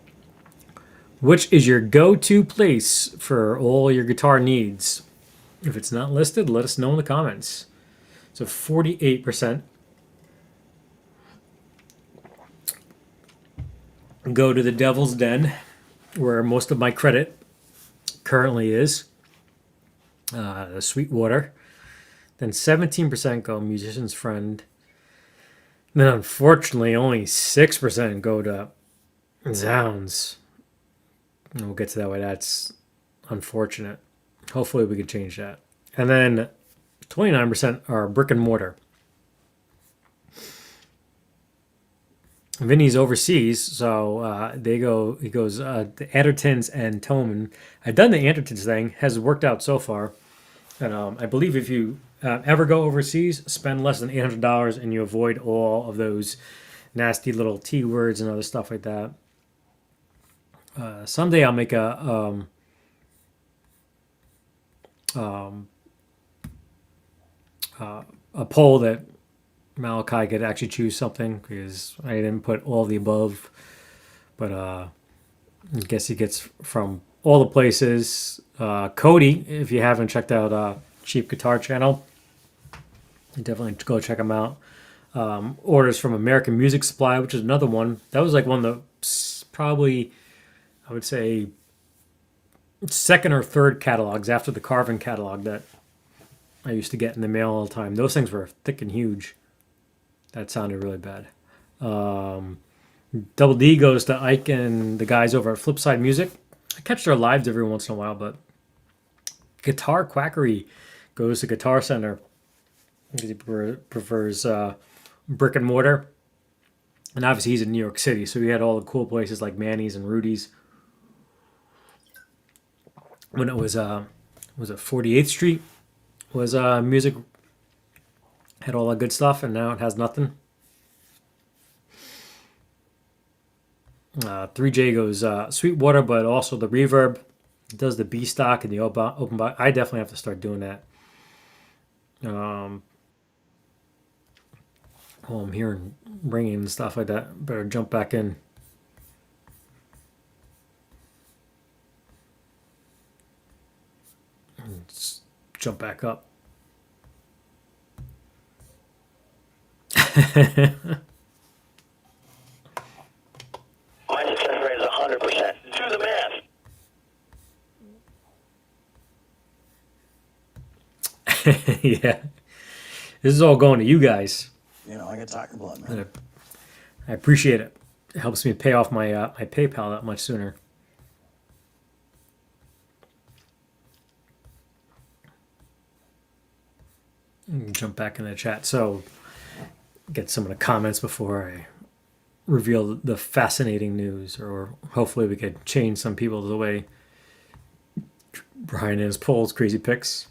Which is your go-to place for all your guitar needs? If it's not listed, let us know in the comments. So 48% go to the Devil's Den, where most of my credit currently is. The Sweetwater. Then 17% go Musician's Friend. Then unfortunately, only 6% go to Zounds. And we'll get to that way. That's unfortunate. Hopefully we can change that. And then 29% are brick and mortar. Vinny's overseas, so he goes the Andertons and Toman. I've done the Andertons thing, has worked out so far. And I believe if you ever go overseas, spend less than $800 and you avoid all of those nasty little T words and other stuff like that. Someday I'll make um, a poll that Malachi could actually choose something because I didn't put all the above, but I guess he gets from all the places. Cody, if you haven't checked out Cheap Guitar Channel, you definitely go check him out. Orders from American Music Supply, which is another one. That was like one of the probably, I would say, second or third catalogs after the Carvin catalog that I used to get in the mail all the time. Those things were thick and huge. That sounded really bad. Double D goes to Ike and the guys over at Flipside Music. I catch their lives every once in a while, but Guitar Quackery goes to Guitar Center because he prefers brick and mortar. And obviously he's in New York City, so he had all the cool places like Manny's and Rudy's. When it was it 48th Street was music, had all that good stuff, and now it has nothing. 3J goes Sweetwater, but also the Reverb. It does the B stock and the open box. I definitely have to start doing that. I'm hearing ringing and stuff like that. Better jump back in. Let's jump back up. My success rate is 100%. Do the math. Yeah. This is all going to you guys. You know, I got tiger blood, man. I appreciate it. It helps me pay off my my PayPal that much sooner. Jump back in the chat. So get some of the comments before I reveal the fascinating news, or hopefully we could change some people the way Brian and his polls, crazy picks.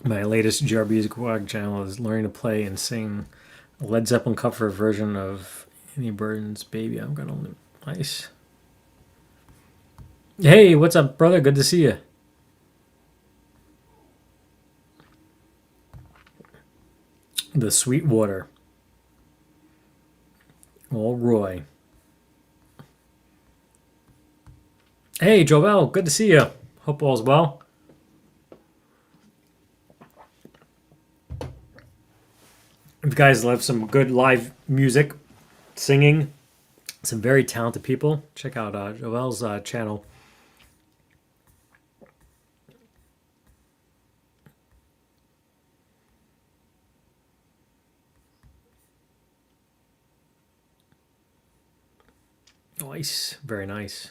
My latest GRB's Guag channel is learning to play and sing a Led Zeppelin cover version of Annie Burton's Baby I'm Gonna Live. Nice. Hey, what's up, brother? Good to see you. The Sweetwater. Oh, Roy. Hey, Joel. Good to see you. Hope all's well. If you guys love some good live music, singing, some very talented people, check out Joel's channel. Nice, very nice.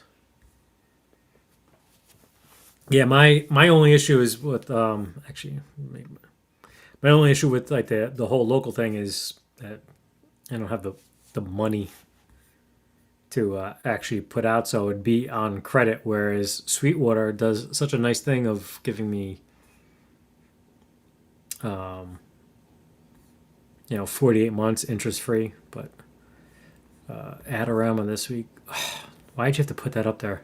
Yeah, my only issue is with actually my only issue with like the whole local thing is that I don't have the money to actually put out, so it'd be on credit. Whereas Sweetwater does such a nice thing of giving me, 48 months interest free. But Adorama this week, why'd you have to put that up there?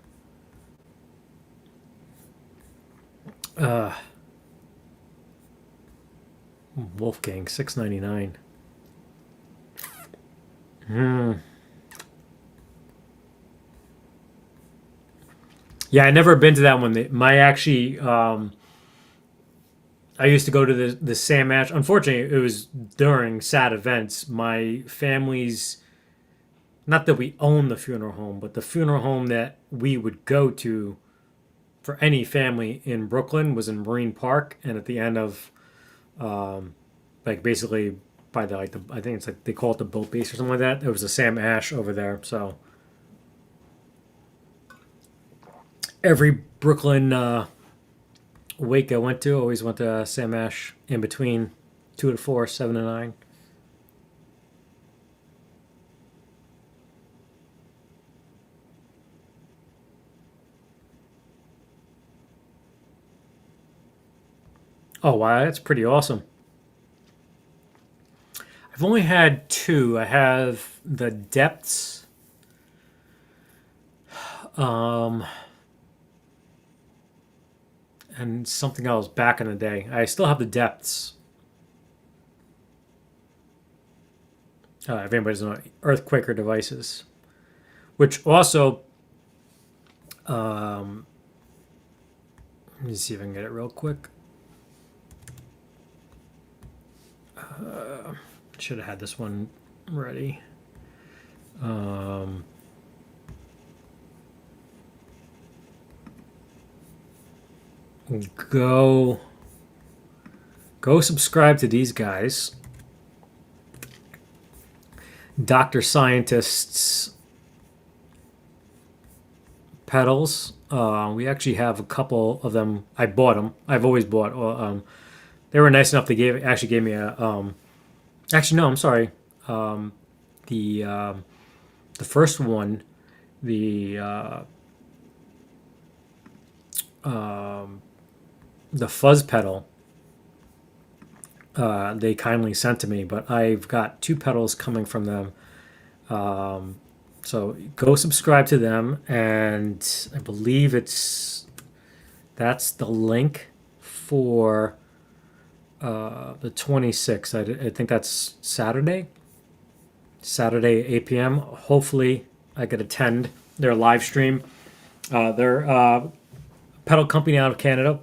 Wolfgang $6.99. Yeah, I never been to that one. My actually, I used to go to the Sam Ash. Unfortunately, it was during sad events. My family's, not that we own the funeral home, but the funeral home that we would go to for any family in Brooklyn was in Marine Park, and at the end of, like basically by the I think it's like they call it the boat base or something like that. There was a Sam Ash over there, so every Brooklyn wake I went to. Always went to Sam Ash in between 2 to 4, 7 to 9. Oh wow, that's pretty awesome. I've only had two. I have the Depths. Um, and something else back in the day. I still have the Depths. If anybody doesn't know, Earthquaker devices, which also, let me see if I can get it real quick. Should have had this one ready. Go subscribe to these guys. Dr. Scientist's pedals. We actually have a couple of them. I bought them. I've always bought. They were nice enough. They gave me a. Actually, no. I'm sorry. The first one, the fuzz pedal. They kindly sent to me, but I've got two pedals coming from them. So go subscribe to them, and I believe that's the link for the 26th. I think that's Saturday. Saturday, 8 p.m. Hopefully, I could attend their live stream. They're a pedal company out of Canada.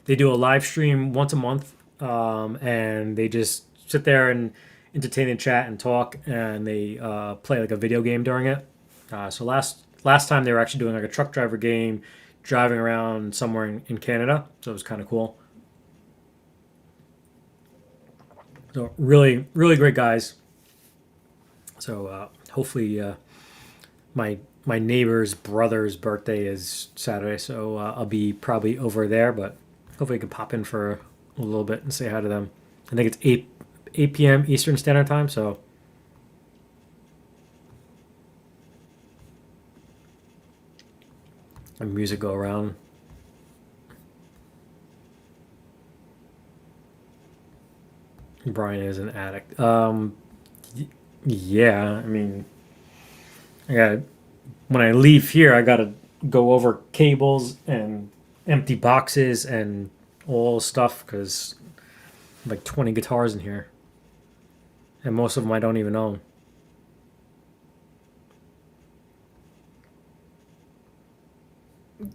They do a live stream once a month, and they just sit there and entertain and chat and talk, and they play like a video game during it. So last time they were actually doing like a truck driver game, driving around somewhere in Canada. So it was kind of cool. So really, really great guys. So hopefully my neighbor's brother's birthday is Saturday, so I'll be probably over there, but hopefully I can pop in for a little bit and say hi to them. I think it's 8 p.m. Eastern Standard Time, so and music go around. Brian is an addict. Yeah, I mean, I got when I leave here, I gotta go over cables and empty boxes and all stuff because like 20 guitars in here, and most of them I don't even own.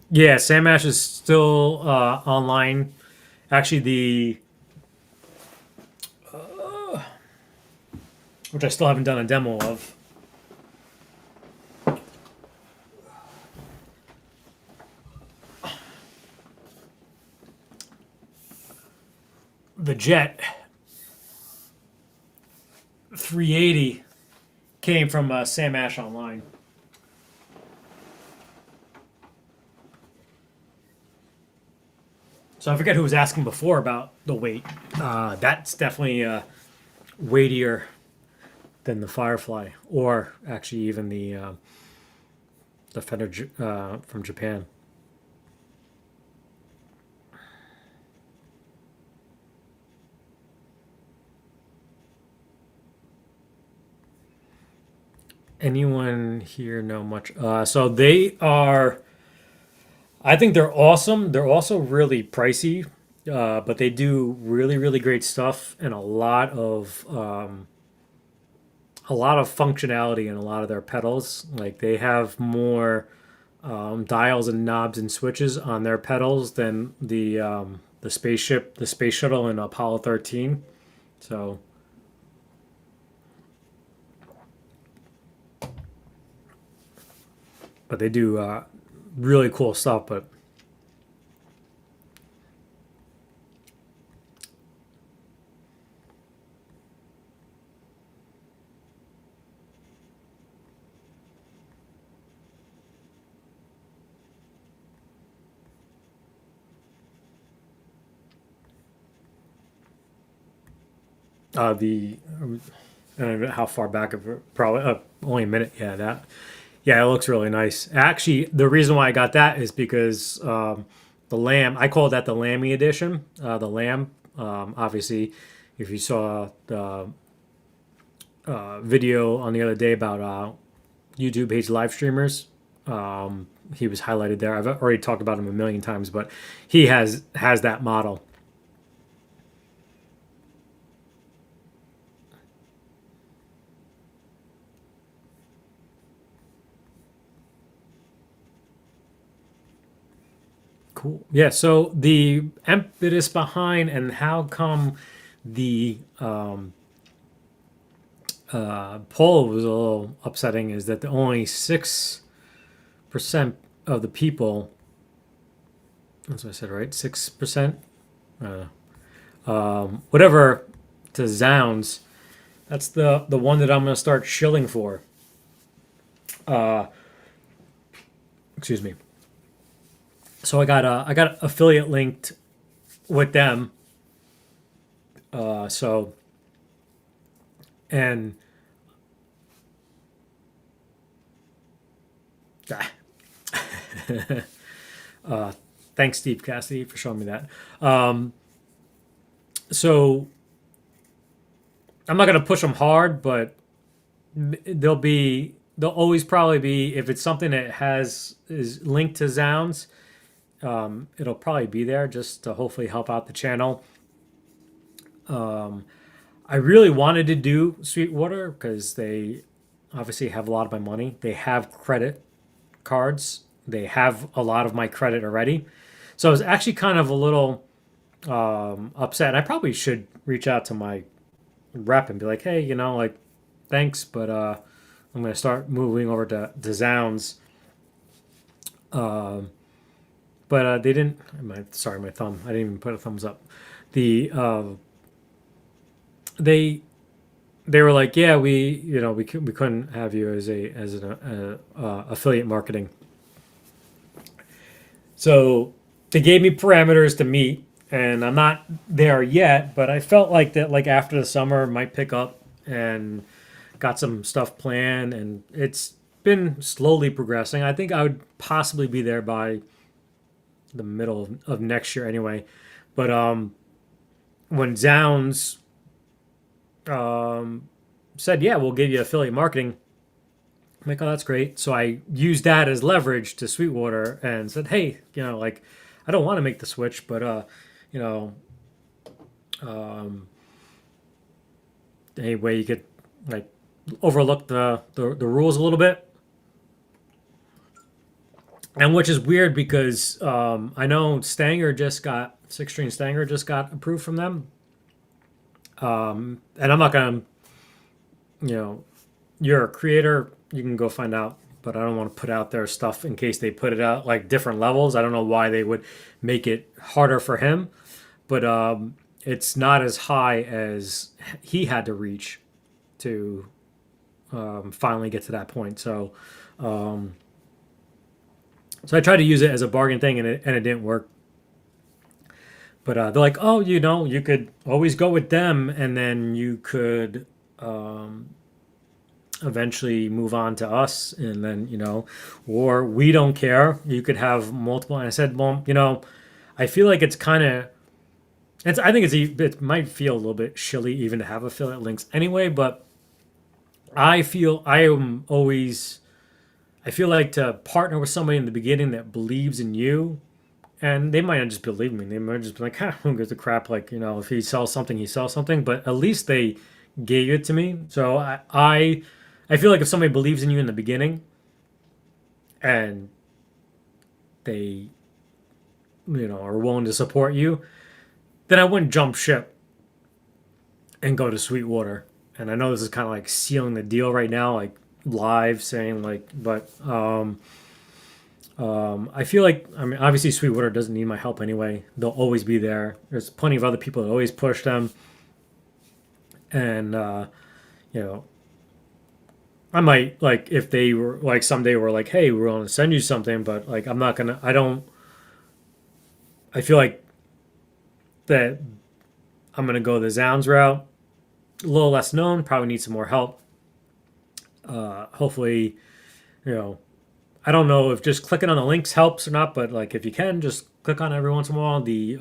Yeah, Sam Ash is still online. Actually, which I still haven't done a demo of. The Jet 380 came from Sam Ash Online. So I forget who was asking before about the weight. That's definitely weightier than the Firefly, or actually even the Fender from Japan. Anyone here know much? So they are. I think they're awesome. They're also really pricey, but they do really, really great stuff and a lot of functionality in a lot of their pedals. Like they have more dials and knobs and switches on their pedals than the spaceship, the space shuttle in Apollo 13. So. But they do really cool stuff. But The I don't know how far back of probably only a minute. Yeah, that. Yeah, it looks really nice. Actually, the reason why I got that is because the lamb. I call that the Lammy edition. The lamb. Obviously, if you saw the video on the other day about YouTube page live streamers, he was highlighted there. I've already talked about him a million times, but he has that model. Cool. Yeah. So the impetus behind and how come the poll was a little upsetting is that the only 6% of the people. That's what I said, right? 6%. Whatever to Zounds. That's the one that I'm gonna start shilling for. Excuse me. So I got affiliate linked with them. So and thanks, Steve Cassidy, for showing me that. So I'm not gonna push them hard, but they'll always probably be, if it's something that is linked to Zounds, it'll probably be there just to hopefully help out the channel. I really wanted to do Sweetwater because they obviously have a lot of my money. They have credit cards. They have a lot of my credit already. So I was actually kind of a little upset. I probably should reach out to my rep and be like, hey, like, thanks, but I'm going to start moving over to Zounds. But they didn't. Sorry, my thumb. I didn't even put a thumbs up. They were like, yeah, we couldn't have you as an affiliate marketing. So they gave me parameters to meet, and I'm not there yet, but I felt like that, like after the summer, might pick up and got some stuff planned, and it's been slowly progressing. I think I would possibly be there by the middle of next year anyway. But when Zounds said, yeah, we'll give you affiliate marketing, I'm like, oh, that's great. So I used that as leverage to Sweetwater and said, hey, like, I don't want to make the switch, but any way you could like overlook the rules a little bit. And which is weird because I know Six String Stanger just got approved from them. And I'm not gonna, you're a creator, you can go find out, but I don't want to put out their stuff in case they put it out like different levels. I don't know why they would make it harder for him, but it's not as high as he had to reach to finally get to that point. So I tried to use it as a bargain thing, and it didn't work. But they're like, oh, you could always go with them, and then you could eventually move on to us, and then or we don't care. You could have multiple. And I said, well, I feel like it's kind of. I think it might feel a little bit shilly even to have affiliate links anyway, but I feel like to partner with somebody in the beginning that believes in you, and they might not just believe me. They might just be like, who gives a crap? Like, if he sells something, he sells something. But at least they gave it to me. So I feel like if somebody believes in you in the beginning, and they, are willing to support you, then I wouldn't jump ship and go to Sweetwater. And I know this is kind of like sealing the deal right now, like live saying like, but I feel like, obviously Sweetwater doesn't need my help anyway. They'll always be there. There's plenty of other people that always push them. And, I might, like, if they were, like, someday we're like, hey, we're going to send you something, but, like, I feel like that I'm going to go the Zounds route, a little less known, probably need some more help. Hopefully, you know, I don't know if just clicking on the links helps or not, but like if you can, just click on every once in a while the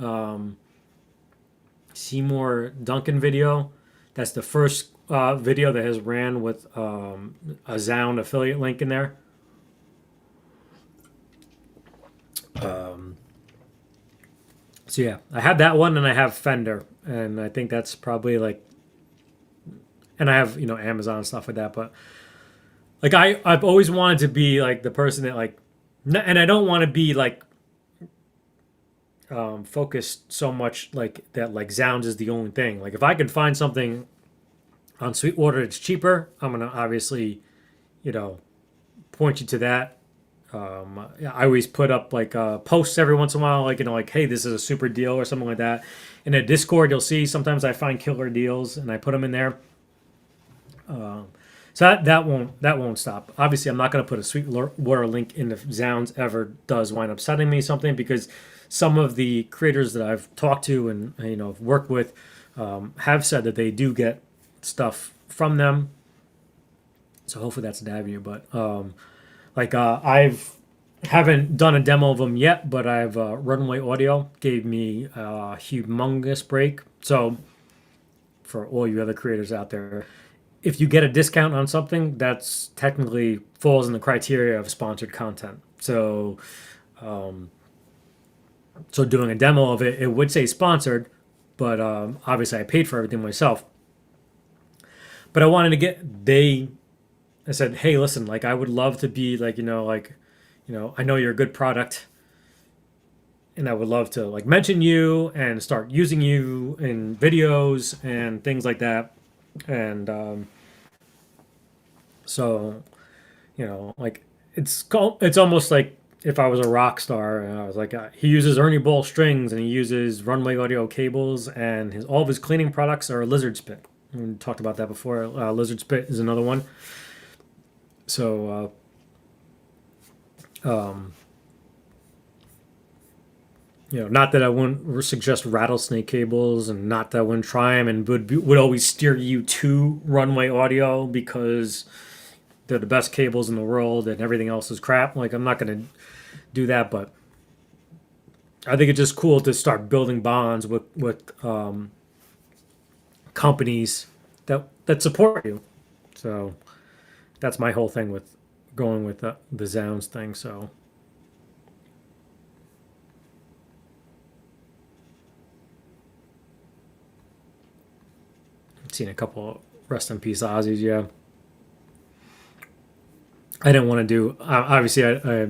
Seymour Duncan video. That's the first video that has ran with a Zound affiliate link in there. So yeah, I have that one, and I have Fender, and I think that's probably like, and I have Amazon and stuff like that. But like I've always wanted to be like the person that like, and I don't want to be like focused so much like that. Like Zounds is the only thing. Like if I could find something on Sweetwater that's cheaper, I'm gonna obviously point you to that. Yeah, I always put up like posts every once in a while, like like hey, this is a super deal or something like that. In a Discord, you'll see sometimes I find killer deals and I put them in there. So that won't stop. Obviously, I'm not going to put a Sweetwater link in if Zounds ever does wind up sending me something, because some of the creators that I've talked to and worked with have said that they do get stuff from them. So hopefully that's an avenue. But I've haven't done a demo of them yet, but I've Runway Audio gave me a humongous break. So for all you other creators out there, if you get a discount on something, that's technically falls in the criteria of sponsored content. So so doing a demo of it, it would say sponsored, but obviously I paid for everything myself. But I wanted to I said, hey, listen, like I would love to be like, I know you're a good product, and I would love to like mention you and start using you in videos and things like that. And so, like it's almost like if I was a rock star and I was like, he uses Ernie Ball strings and he uses Runway Audio cables, and all of his cleaning products are lizard spit. We talked about that before. Lizard spit is another one. So, not that I wouldn't suggest rattlesnake cables, and not that I wouldn't try them, and would always steer you to Runway Audio because they're the best cables in the world and everything else is crap. Like I'm not going to do that, but I think it's just cool to start building bonds with companies that support you. So that's my whole thing with going with the Zounds thing. So. Seen a couple rest in peace Aussies, yeah. I didn't want to do. Obviously, I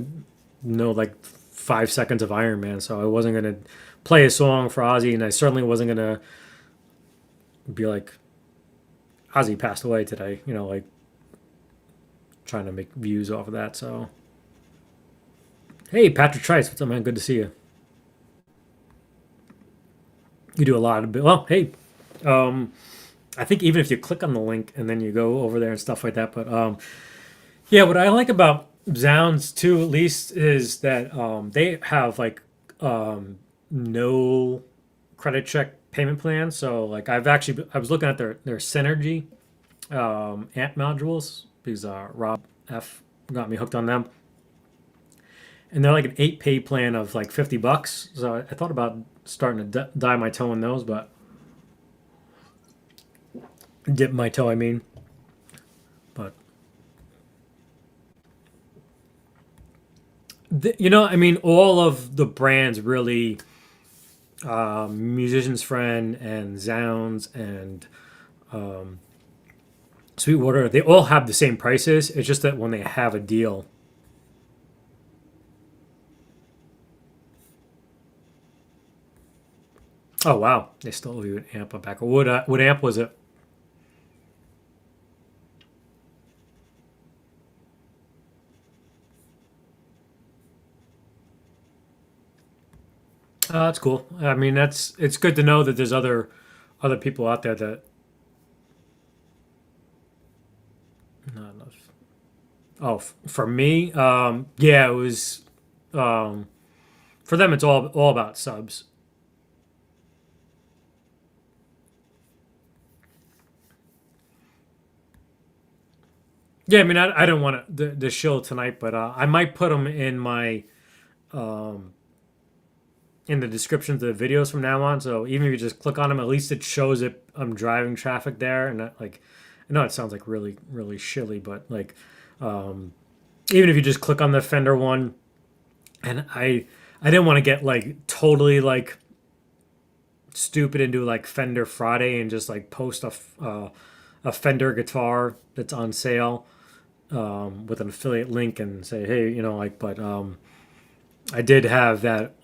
know like 5 seconds of Iron Man, so I wasn't gonna play a song for Ozzy, and I certainly wasn't gonna be like, Ozzy passed away today, like trying to make views off of that. So, hey, Patrick Trice, what's up, man? Good to see you. You do a lot of well, hey, I think even if you click on the link and then you go over there and stuff like that, but yeah, what I like about Zounds too, at least, is that they have like no credit check payment plan. So like I was looking at their Synergy amp modules because Rob F got me hooked on them, and they're like an 8 pay plan of like $50. So I thought about starting to dye my toe in those, but dip my toe, I mean. But I mean, all of the brands really, Musician's Friend and Zounds and Sweetwater, they all have the same prices. It's just that when they have a deal. Oh wow, they still owe you an amp back. What amp was it? That's cool. I mean, it's good to know that there's other people out there that. Not enough. Oh, for me, yeah, it was. For them, it's all about subs. Yeah, I mean, I don't want the show tonight, but I might put them in my in the descriptions of the videos from now on. So even if you just click on them, at least it shows it. I'm driving traffic there, and that, like, I know it sounds like really really shilly, but like, even if you just click on the Fender one, and I didn't want to get like totally like stupid and do like Fender Friday and just like post a Fender guitar that's on sale with an affiliate link and say, hey, you know, like, but I did have that.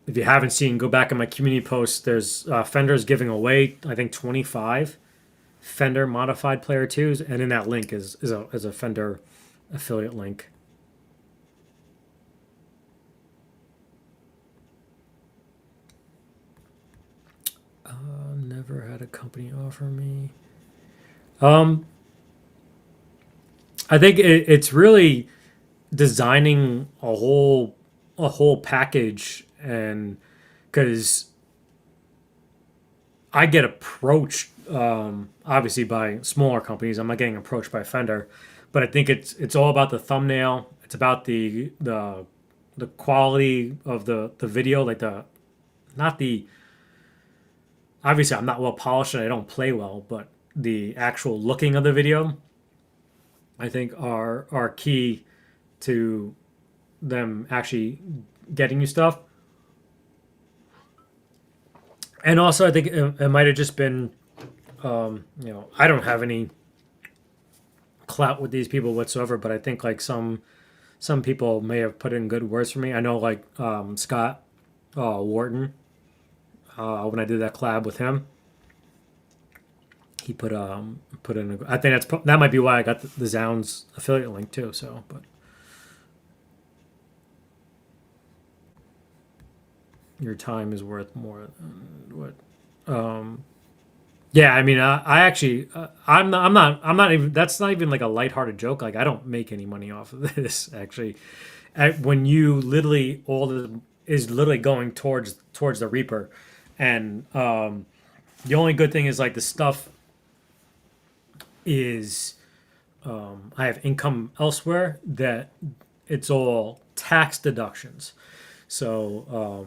If you haven't seen, go back in my community post. There's Fender's giving away, I think, 25 Fender modified player twos, and in that link is a Fender affiliate link. Never had a company offer me. Um, I think it's really designing a whole package, and because I get approached obviously by smaller companies. I'm not getting approached by Fender, but I think it's all about the thumbnail. It's about the quality of the video, like the not the obviously I'm not well polished and I don't play well, but the actual looking of the video I think are key to them actually getting you stuff. And also, I think it might have just been, you know, I don't have any clout with these people whatsoever, but I think like some people may have put in good words for me. I know like Scott Wharton when I did that collab with him, he put in. I think that might be why I got the Zounds affiliate link too. So, but your time is worth more than what. Yeah, I mean, I actually, I'm not even. That's not even like a lighthearted joke. Like, I don't make any money off of this. Actually, when you literally all the is literally going towards the Reaper, and the only good thing is like the stuff is I have income elsewhere that it's all tax deductions. So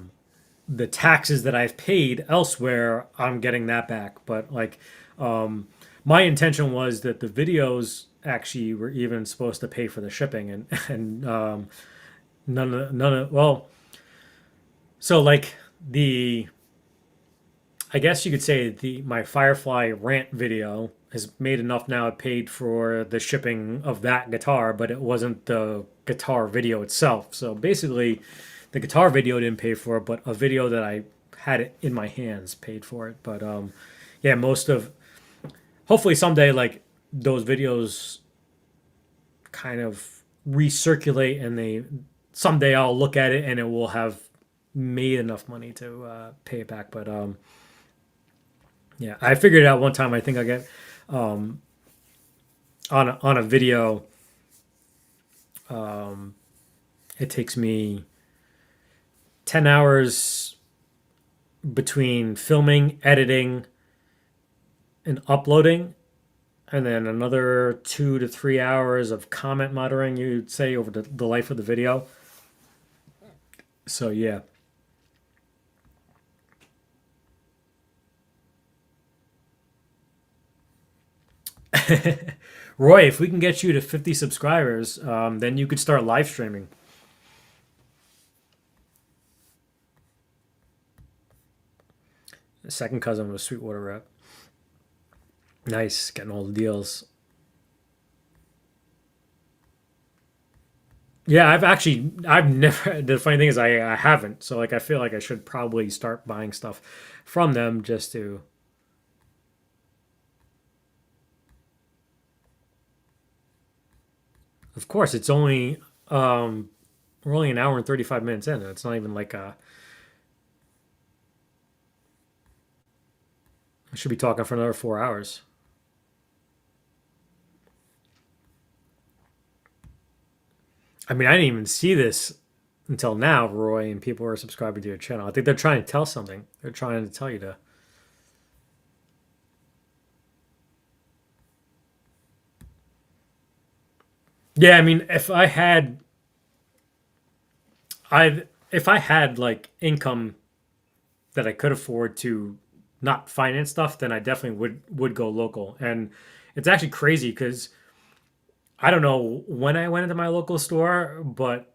the taxes that I've paid elsewhere, I'm getting that back. But like, my intention was that the videos actually were even supposed to pay for the shipping, and none of well, so like the I guess you could say the my Firefly rant video has made enough now. It paid for the shipping of that guitar, but it wasn't the guitar video itself. So basically, the guitar video didn't pay for it, but a video that I had it in my hands paid for it. But yeah, most of hopefully someday like those videos kind of recirculate, and they someday I'll look at it and it will have made enough money to pay it back. But yeah, I figured it out one time. I think I get on a video. It takes me 10 hours between filming, editing, and uploading, and then another 2 to 3 hours of comment monitoring, you'd say, over the life of the video. So, yeah. Roy, if we can get you to 50 subscribers, then you could start live streaming. The second cousin of a Sweetwater rep. Nice, getting all the deals. Yeah, I've never, the funny thing is I haven't. So, like, I feel like I should probably start buying stuff from them just to. Of course, it's only, we're only an hour and 35 minutes in. It's not even like a, I should be talking for another 4 hours. I mean, I didn't even see this until now, Roy, and people are subscribing to your channel. I think they're trying to tell something. They're trying to tell you to. Yeah, I mean, if I had like income that I could afford to not finance stuff, then I definitely would go local. And it's actually crazy because I don't know when I went into my local store, but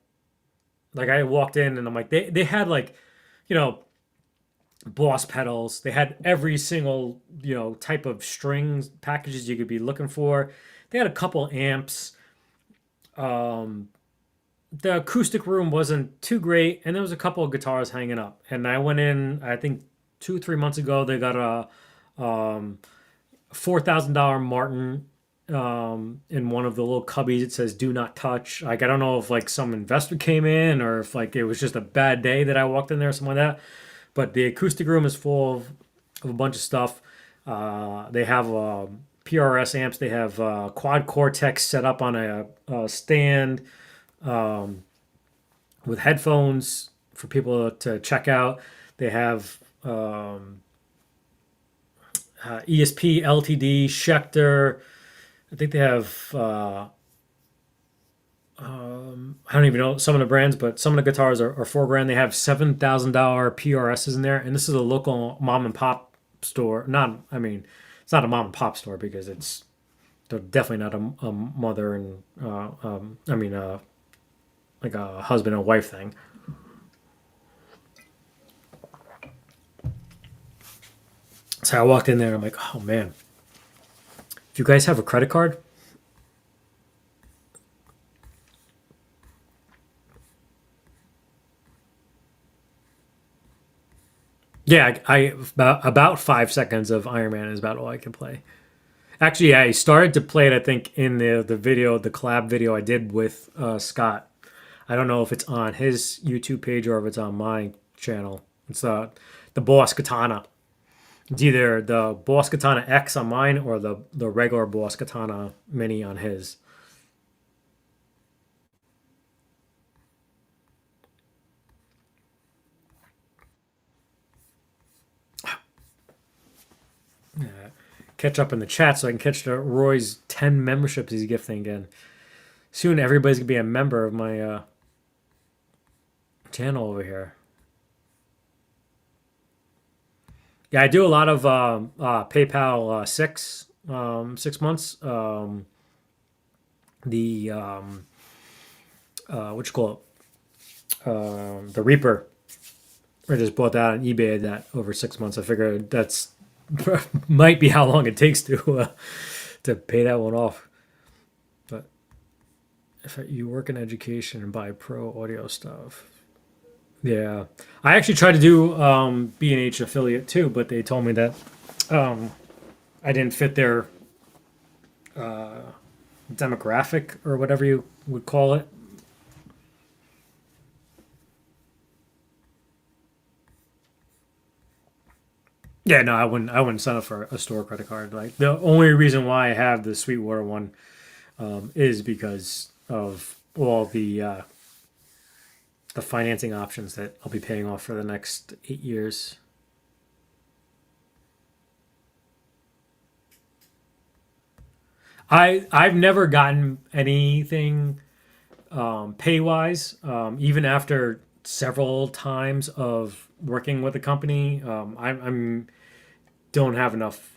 like I walked in and I'm like they had like, you know, Boss pedals. They had every single, type of strings packages you could be looking for. They had a couple amps. Um, the acoustic room wasn't too great, and there was a couple of guitars hanging up. And I went in, I think 2 or 3 months ago. They got a $4,000 Martin in one of the little cubbies. It says "Do not touch." Like I don't know if like some investor came in or if like it was just a bad day that I walked in there or something like that. But the acoustic room is full of a bunch of stuff. They have PRS amps. They have quad cortex set up on a stand with headphones for people to check out. They have ESP, LTD, Schecter. I think they have. I don't even know some of the brands, but some of the guitars are 4 grand. They have $7,000 PRSs in there, and this is a local mom and pop store. Not, I mean, it's not a mom and pop store because they're definitely not a mother and like a husband and wife thing. So I walked in there. I'm like, oh man, if you guys have a credit card, yeah, I about 5 seconds of Iron Man is about all I can play. Actually, I started to play it. I think in the video, the collab video I did with Scott. I don't know if it's on his YouTube page or if it's on my channel. It's the Boss Katana. It's either the Boss Katana X on mine or the regular Boss Katana Mini on his. Catch up in the chat so I can catch Roy's 10 memberships he's gifting again. Soon everybody's gonna be a member of my channel over here. Yeah, I do a lot of PayPal 6 months. The what you call it? The Reaper. I just bought that on eBay. That over 6 months. I figured that's might be how long it takes to pay that one off. But if you work in education and buy pro audio stuff, yeah, I actually tried to do B&H affiliate too, but they told me that I didn't fit their demographic or whatever you would call it. Yeah, no, I wouldn't sign up for a store credit card. Like the only reason why I have the Sweetwater one is because of all the financing options that I'll be paying off for the next 8 years. I've never gotten anything pay wise, even after several times of working with a company. I'm don't have enough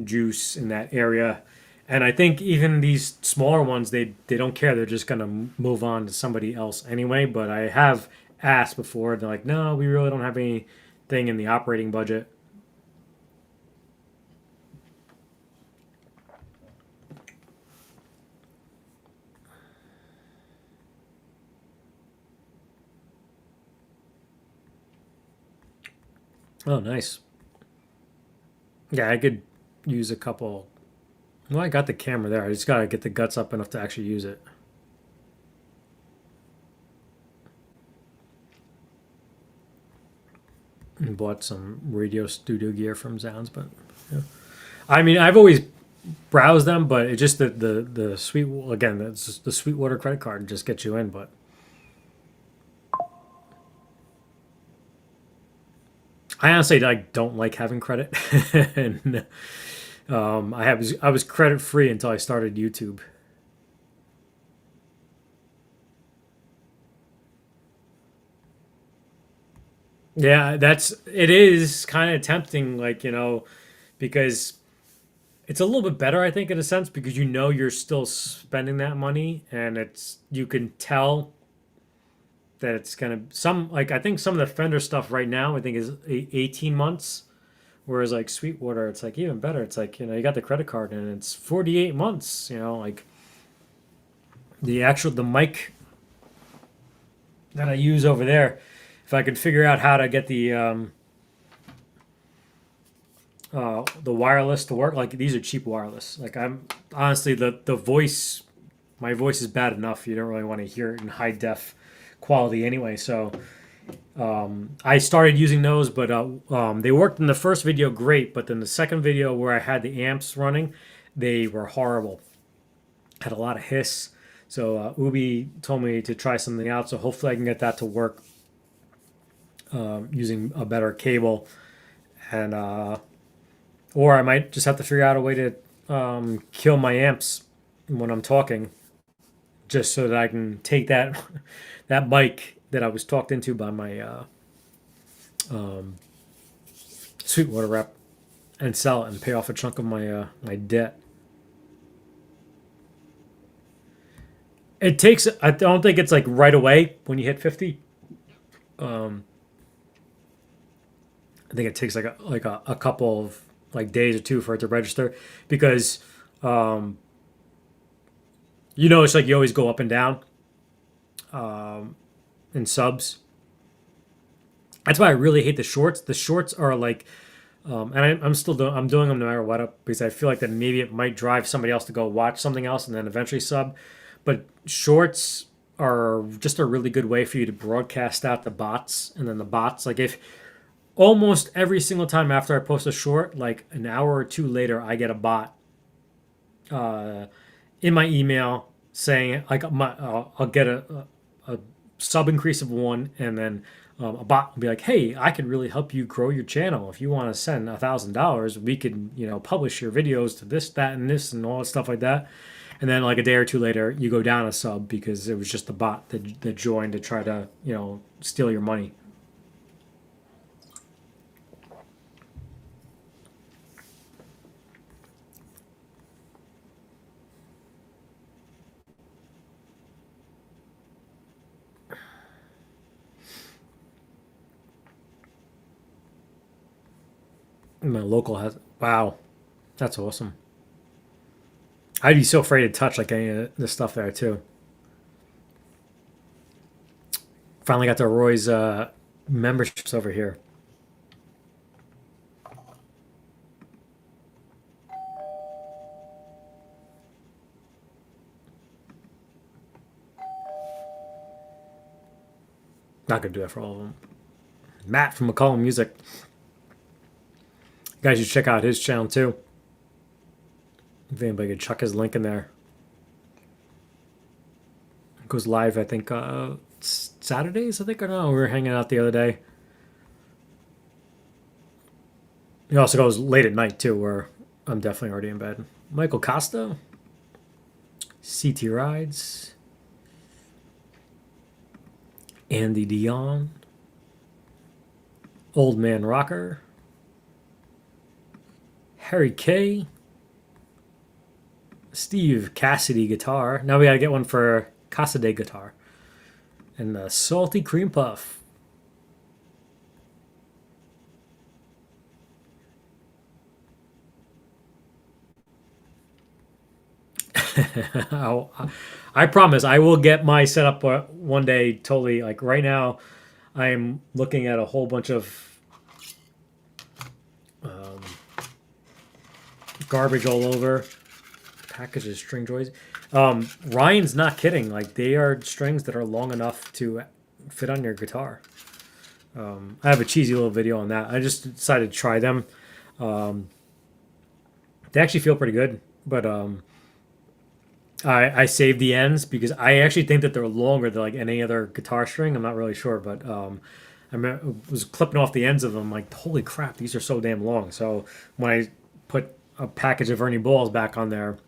juice in that area. And I think even these smaller ones, they don't care. They're just gonna move on to somebody else anyway. But I have asked before. They're like, no, we really don't have anything in the operating budget. Oh, nice. Yeah, I could use a couple. Well, I got the camera there. I just gotta get the guts up enough to actually use it. And bought some radio studio gear from Zounds, but yeah. I mean, I've always browsed them, but it just the sweet again, that's just the Sweetwater credit card just gets you in. But I honestly like don't like having credit, and I was credit free until I started YouTube. Yeah, it is kind of tempting, like, because it's a little bit better, I think, in a sense, because you're still spending that money, and you can tell that it's gonna some like I think some of the Fender stuff right now I think is 18 months, whereas like Sweetwater it's like even better. It's like you got the credit card and it's 48 months. Like the mic that I use over there, if I could figure out how to get the wireless to work, like these are cheap wireless. Like I'm honestly the voice, my voice is bad enough. You don't really want to hear it in high def quality anyway. So I started using those, but they worked in the first video great, but then the second video where I had the amps running, they were horrible. Had a lot of hiss. So Ubi told me to try something out. So hopefully I can get that to work using a better cable, and or I might just have to figure out a way to kill my amps when I'm talking, just so that I can take that that mic that I was talked into by my Sweetwater rep and sell it and pay off a chunk of my debt. It takes. I don't think it's like right away when you hit 50. Um, I think it takes like a couple of like days or two for it to register, because um, it's like you always go up and down in subs. That's why I really hate the shorts. The shorts are like, I'm still doing. I'm doing them no matter what, because I feel like that maybe it might drive somebody else to go watch something else and then eventually sub. But shorts are just a really good way for you to broadcast out the bots, and then the bots, like if almost every single time after I post a short, like an hour or two later, I get a bot uh, in my email saying like I'll get a sub increase of one, and then a bot will be like, "Hey, I could really help you grow your channel. If you want to send $1,000, we could publish your videos to this, that, and this, and all that stuff like that." And then like a day or two later, you go down a sub because it was just a bot that joined to try to steal your money. My local has, wow, that's awesome. I'd be so afraid to touch like any of the stuff there too. Finally got the Roy's memberships over here. Not gonna do that for all of them. Matt from McCollum Music. You guys should check out his channel too. If anybody could chuck his link in there. It goes live, I think, Saturdays, I think, or no? We were hanging out the other day. It also goes late at night too, where I'm definitely already in bed. Michael Costa. CT Rides. Andy Dion. Old Man Rocker. Harry K. Steve Cassidy guitar. Now we gotta get one for Cassidy guitar. And the Salty Cream Puff. I promise I will get my setup one day totally. Like right now, I am looking at a whole bunch of garbage all over. Packages, string joys. Ryan's not kidding. Like they are strings that are long enough to fit on your guitar. I have a cheesy little video on that. I just decided to try them. They actually feel pretty good, but I saved the ends because I actually think that they're longer than like any other guitar string. I'm not really sure, but I was clipping off the ends of them. Like, holy crap, these are so damn long. So when I put a package of Ernie balls back on there,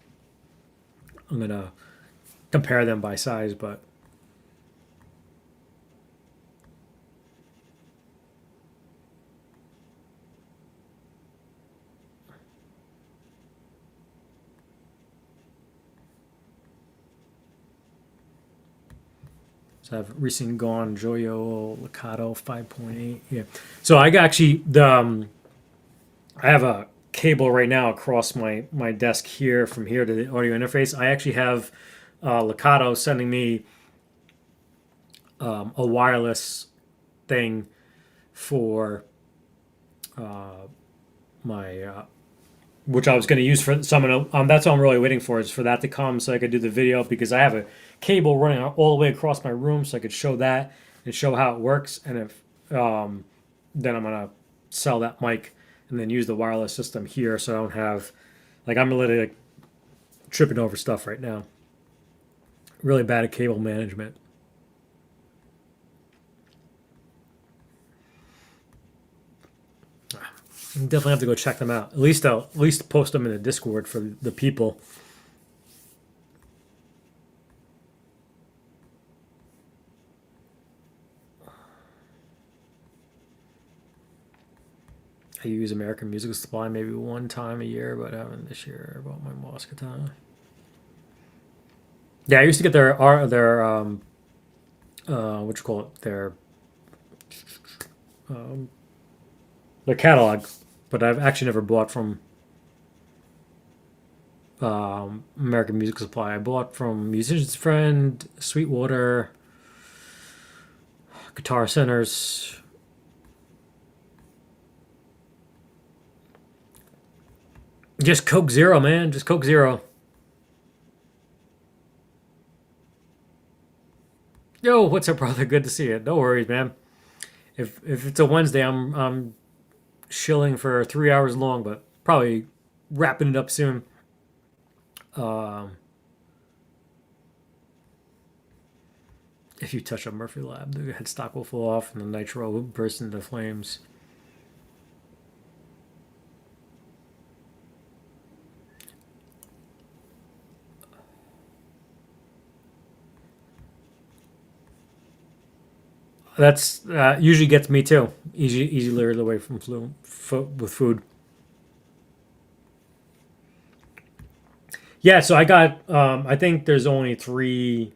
I'm gonna compare them by size. But So I've recently gone Joyo Licato 5.8. Yeah. So I got actually I have a cable right now across my desk here from here to the audio interface. I actually have Licato sending me a wireless thing for my which I was going to use for someone. That's what I'm really waiting for, is for that to come so I could do the video, because I have a cable running all the way across my room, so I could show that and show how it works. And if then I'm gonna sell that mic and then use the wireless system here, so I don't have like I'm literally like, tripping over stuff right now. Really bad at cable management. Definitely have to go check them out. At least post them in the Discord for the people. I use American Music Supply maybe one time a year, but I haven't this year. I bought my Moss Katana. Yeah, I used to get their what you call it, their catalog, but I've actually never bought from American Music Supply. I bought from Musician's Friend, Sweetwater, Guitar Centers. Just Coke Zero, man. Just Coke Zero. Yo, what's up, brother? Good to see you. No worries, man. If it's a Wednesday, I'm shilling for 3 hours long, but probably wrapping it up soon. If you touch a Murphy Lab, the headstock will fall off and the nitro will burst into flames. That's usually gets me too. Easy lured away from with food. Yeah, so I got. I think there's only 3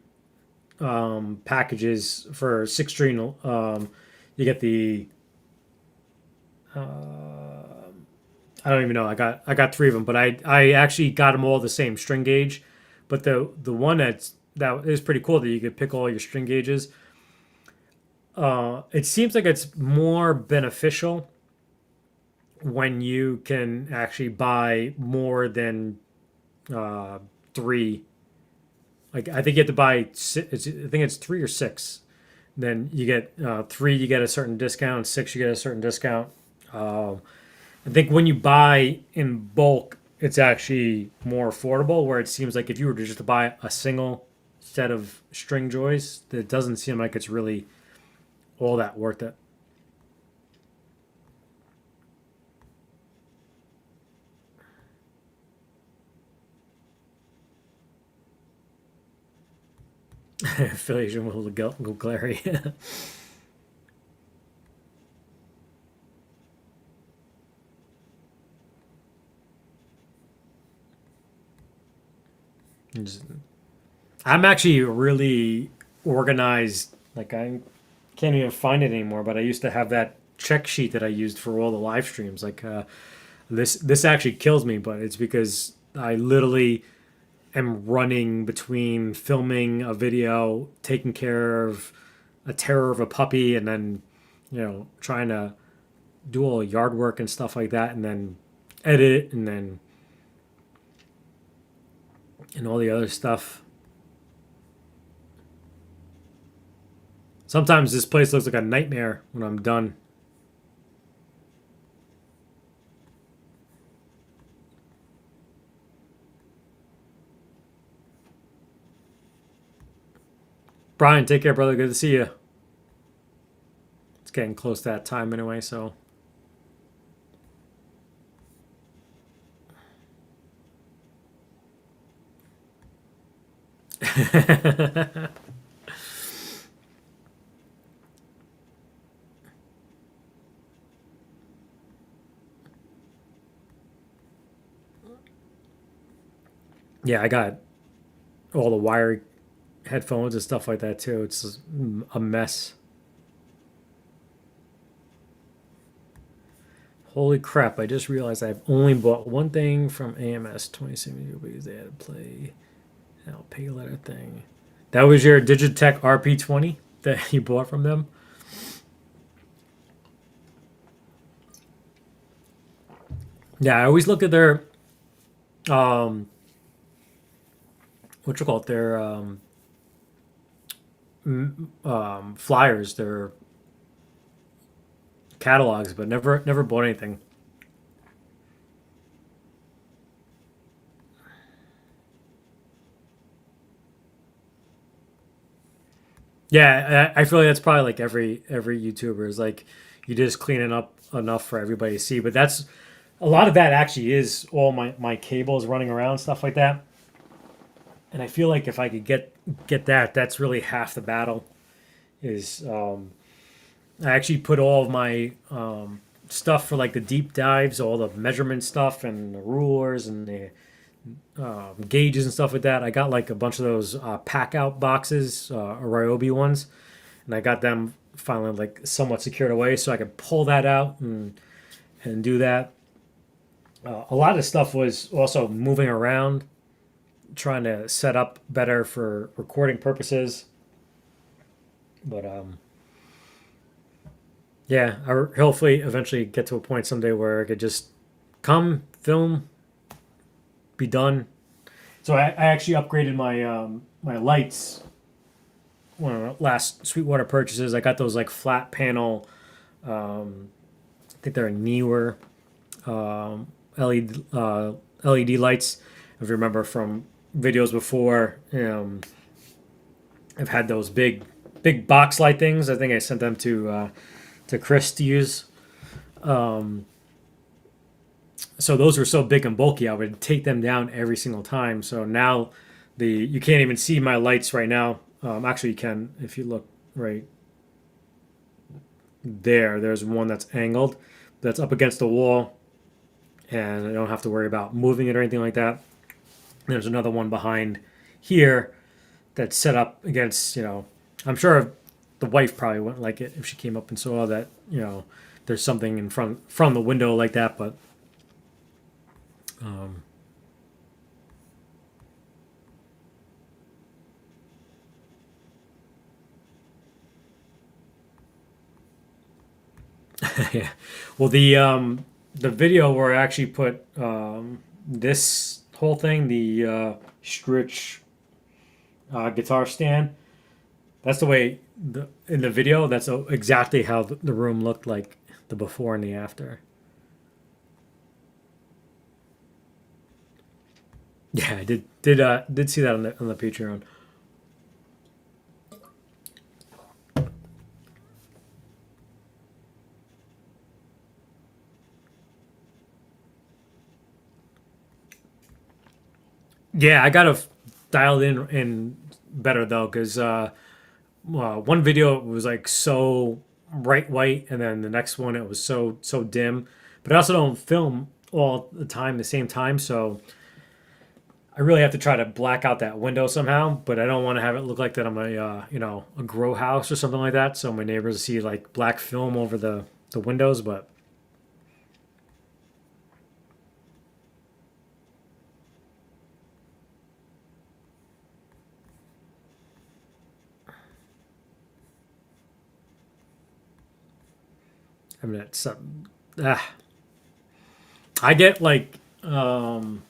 packages for 6 string. You get the. I don't even know. I got 3 of them, but I actually got them all the same string gauge, but the one that is pretty cool that you could pick all your string gauges. It seems like it's more beneficial when you can actually buy more than 3. Like I think you have to buy. I think it's 3 or 6. Then you get 3, you get a certain discount. 6, you get a certain discount. I think when you buy in bulk, it's actually more affordable. Where it seems like if you were to just buy a single set of string joys, it doesn't seem like it's really all that worth it. Affiliation with Glary. I'm actually really organized. Like I can't even find it anymore. But I used to have that check sheet that I used for all the live streams. Like this actually kills me, but it's because I literally am running between filming a video, taking care of a terror of a puppy, and then trying to do all yard work and stuff like that, and then edit, and then and all the other stuff. Sometimes this place looks like a nightmare when I'm done. Brian, take care, brother. Good to see you. It's getting close to that time anyway, so. Yeah, I got all the wire headphones and stuff like that too. It's just a mess. Holy crap, I just realized I've only bought one thing from AMS 2070 because they had to play I'll pay letter thing. That was your Digitech RP20 that you bought from them? Yeah, I always look at their what you call it, their flyers, their catalogs, but never bought anything. Yeah, I feel like that's probably like every YouTuber is like you just clean it up enough for everybody to see. But that's a lot of that actually is all my cables running around stuff like that. And I feel like if I could get that, that's really half the battle. Is I actually put all of my stuff for like the deep dives, all the measurement stuff and the rulers and the gauges and stuff like that. I got like a bunch of those pack out boxes, Ryobi ones, and I got them finally like somewhat secured away, so I could pull that out and do that. A lot of stuff was also moving around, trying to set up better for recording purposes. But yeah, I hopefully eventually get to a point someday where I could just come, film, be done. So I actually upgraded my my lights. One of the last Sweetwater purchases, I got those like flat panel. I think they're newer LED LED lights. If you remember from videos before, I've had those big box light things. I think I sent them to Chris to use. So those were so big and bulky, I would take them down every single time. So now you can't even see my lights right now. Actually, you can if you look right there. There's one that's angled, that's up against the wall, and I don't have to worry about moving it or anything like that. There's another one behind here that's set up against, I'm sure the wife probably wouldn't like it if she came up and saw that, there's something in front from the window like that, but um, yeah. Well, the video where I actually put this whole thing, the Stritch guitar stand, that's the way in the video. That's exactly how the room looked like the before and the after. Yeah, I did see that on the Patreon. Yeah, I gotta dial it in better though, because one video was like so bright white, and then the next one it was so dim. But I also don't film all the time the same time, so I really have to try to black out that window somehow. But I don't want to have it look like that I'm a grow house or something like that, so my neighbors see like black film over the windows. But I mean, ah, I get like I'm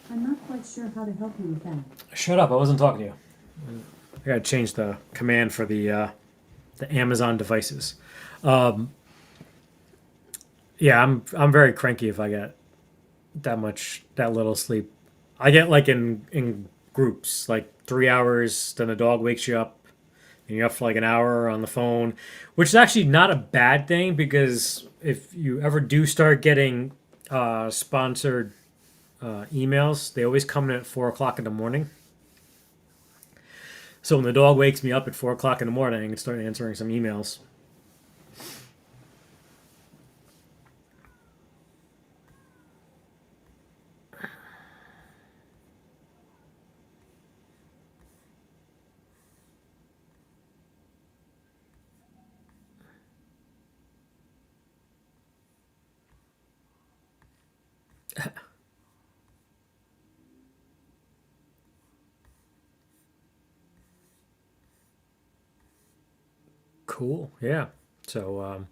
not quite sure how to help you with that. shut up! I wasn't talking to you. I gotta change the command for the Amazon devices. Um, yeah, I'm very cranky if I get that little sleep. I get like in groups, like 3 hours. Then the dog wakes you up, and you're up for like an hour on the phone, which is actually not a bad thing because if you ever do start getting sponsored emails, they always come in at 4 o'clock in the morning. So when the dog wakes me up at 4 o'clock in the morning, I can start answering some emails. Cool. Yeah. So I'm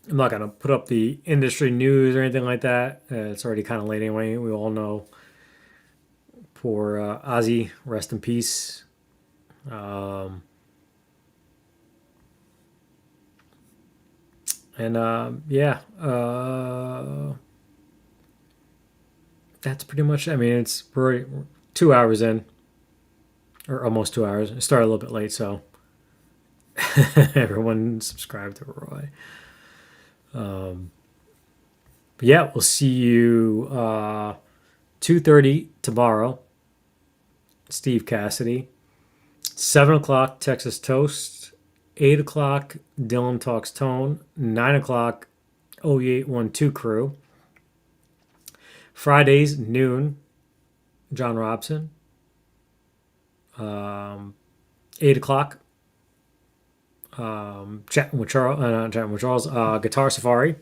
not gonna put up the industry news or anything like that. It's already kind of late anyway. We all know poor Ozzy, rest in peace. And yeah, that's pretty much. I mean, we're 2 hours in, or almost 2 hours. It started a little bit late, so everyone subscribe to Roy. But yeah, we'll see you 2:30 tomorrow. Steve Cassidy. 7 o'clock Texas Toast. 8 o'clock Dylan Talks Tone. 9 o'clock 0812 Crew. Fridays noon John Robson. 8 o'clock chatting with Charles, Guitar Safari.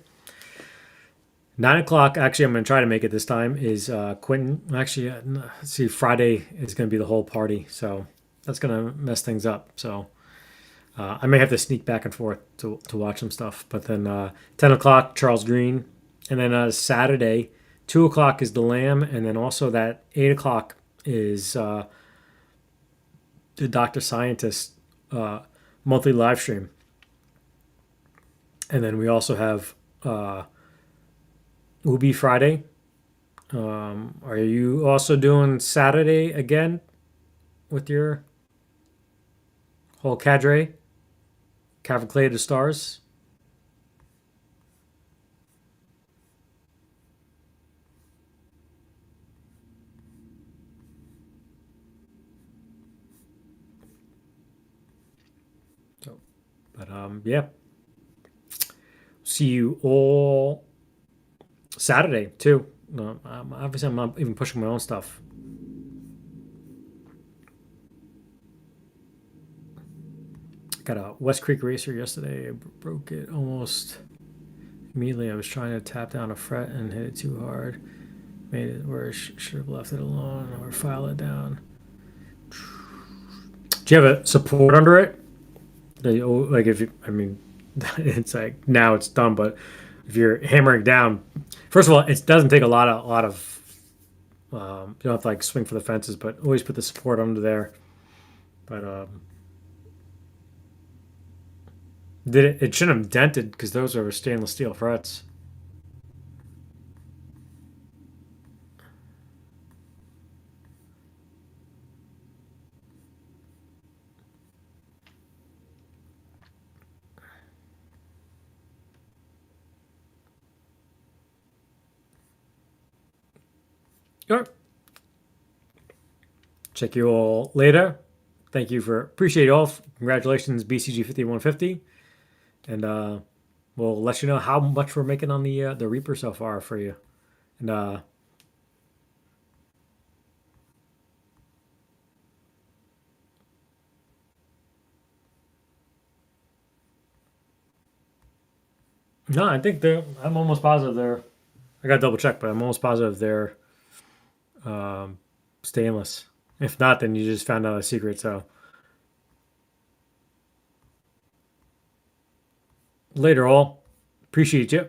9 o'clock, actually, I'm going to try to make it this time, is Quentin. Actually, let's see, Friday is going to be the whole party, so that's going to mess things up. So I may have to sneak back and forth to watch some stuff. But then 10 o'clock, Charles Green. And then Saturday, 2 o'clock is The Lamb. And then also that 8 o'clock is the Dr. Scientist monthly live stream. And then we also have Ubi Friday. Are you also doing Saturday again with your whole cadre? Cavalcade of Stars? So, but yeah. See you all Saturday too. Obviously, I'm not even pushing my own stuff. Got a West Creek Racer yesterday. I broke it almost immediately. I was trying to tap down a fret and hit it too hard. Made it where I should have left it alone or file it down. Do you have a support under it? Like if you, I mean, it's like now it's done, but if you're hammering down, first of all, it doesn't take a lot of you don't have to like swing for the fences, but always put the support under there. But it shouldn't have dented because those are stainless steel frets. All right. Check you all later. Thank you appreciate you all. Congratulations, BCG 5150. And we'll let you know how much we're making on the Reaper so far for you. And no, I think I'm almost positive they're. I got to double check, but I'm almost positive they're stainless. If not, then you just found out a secret. So later, all. Appreciate you.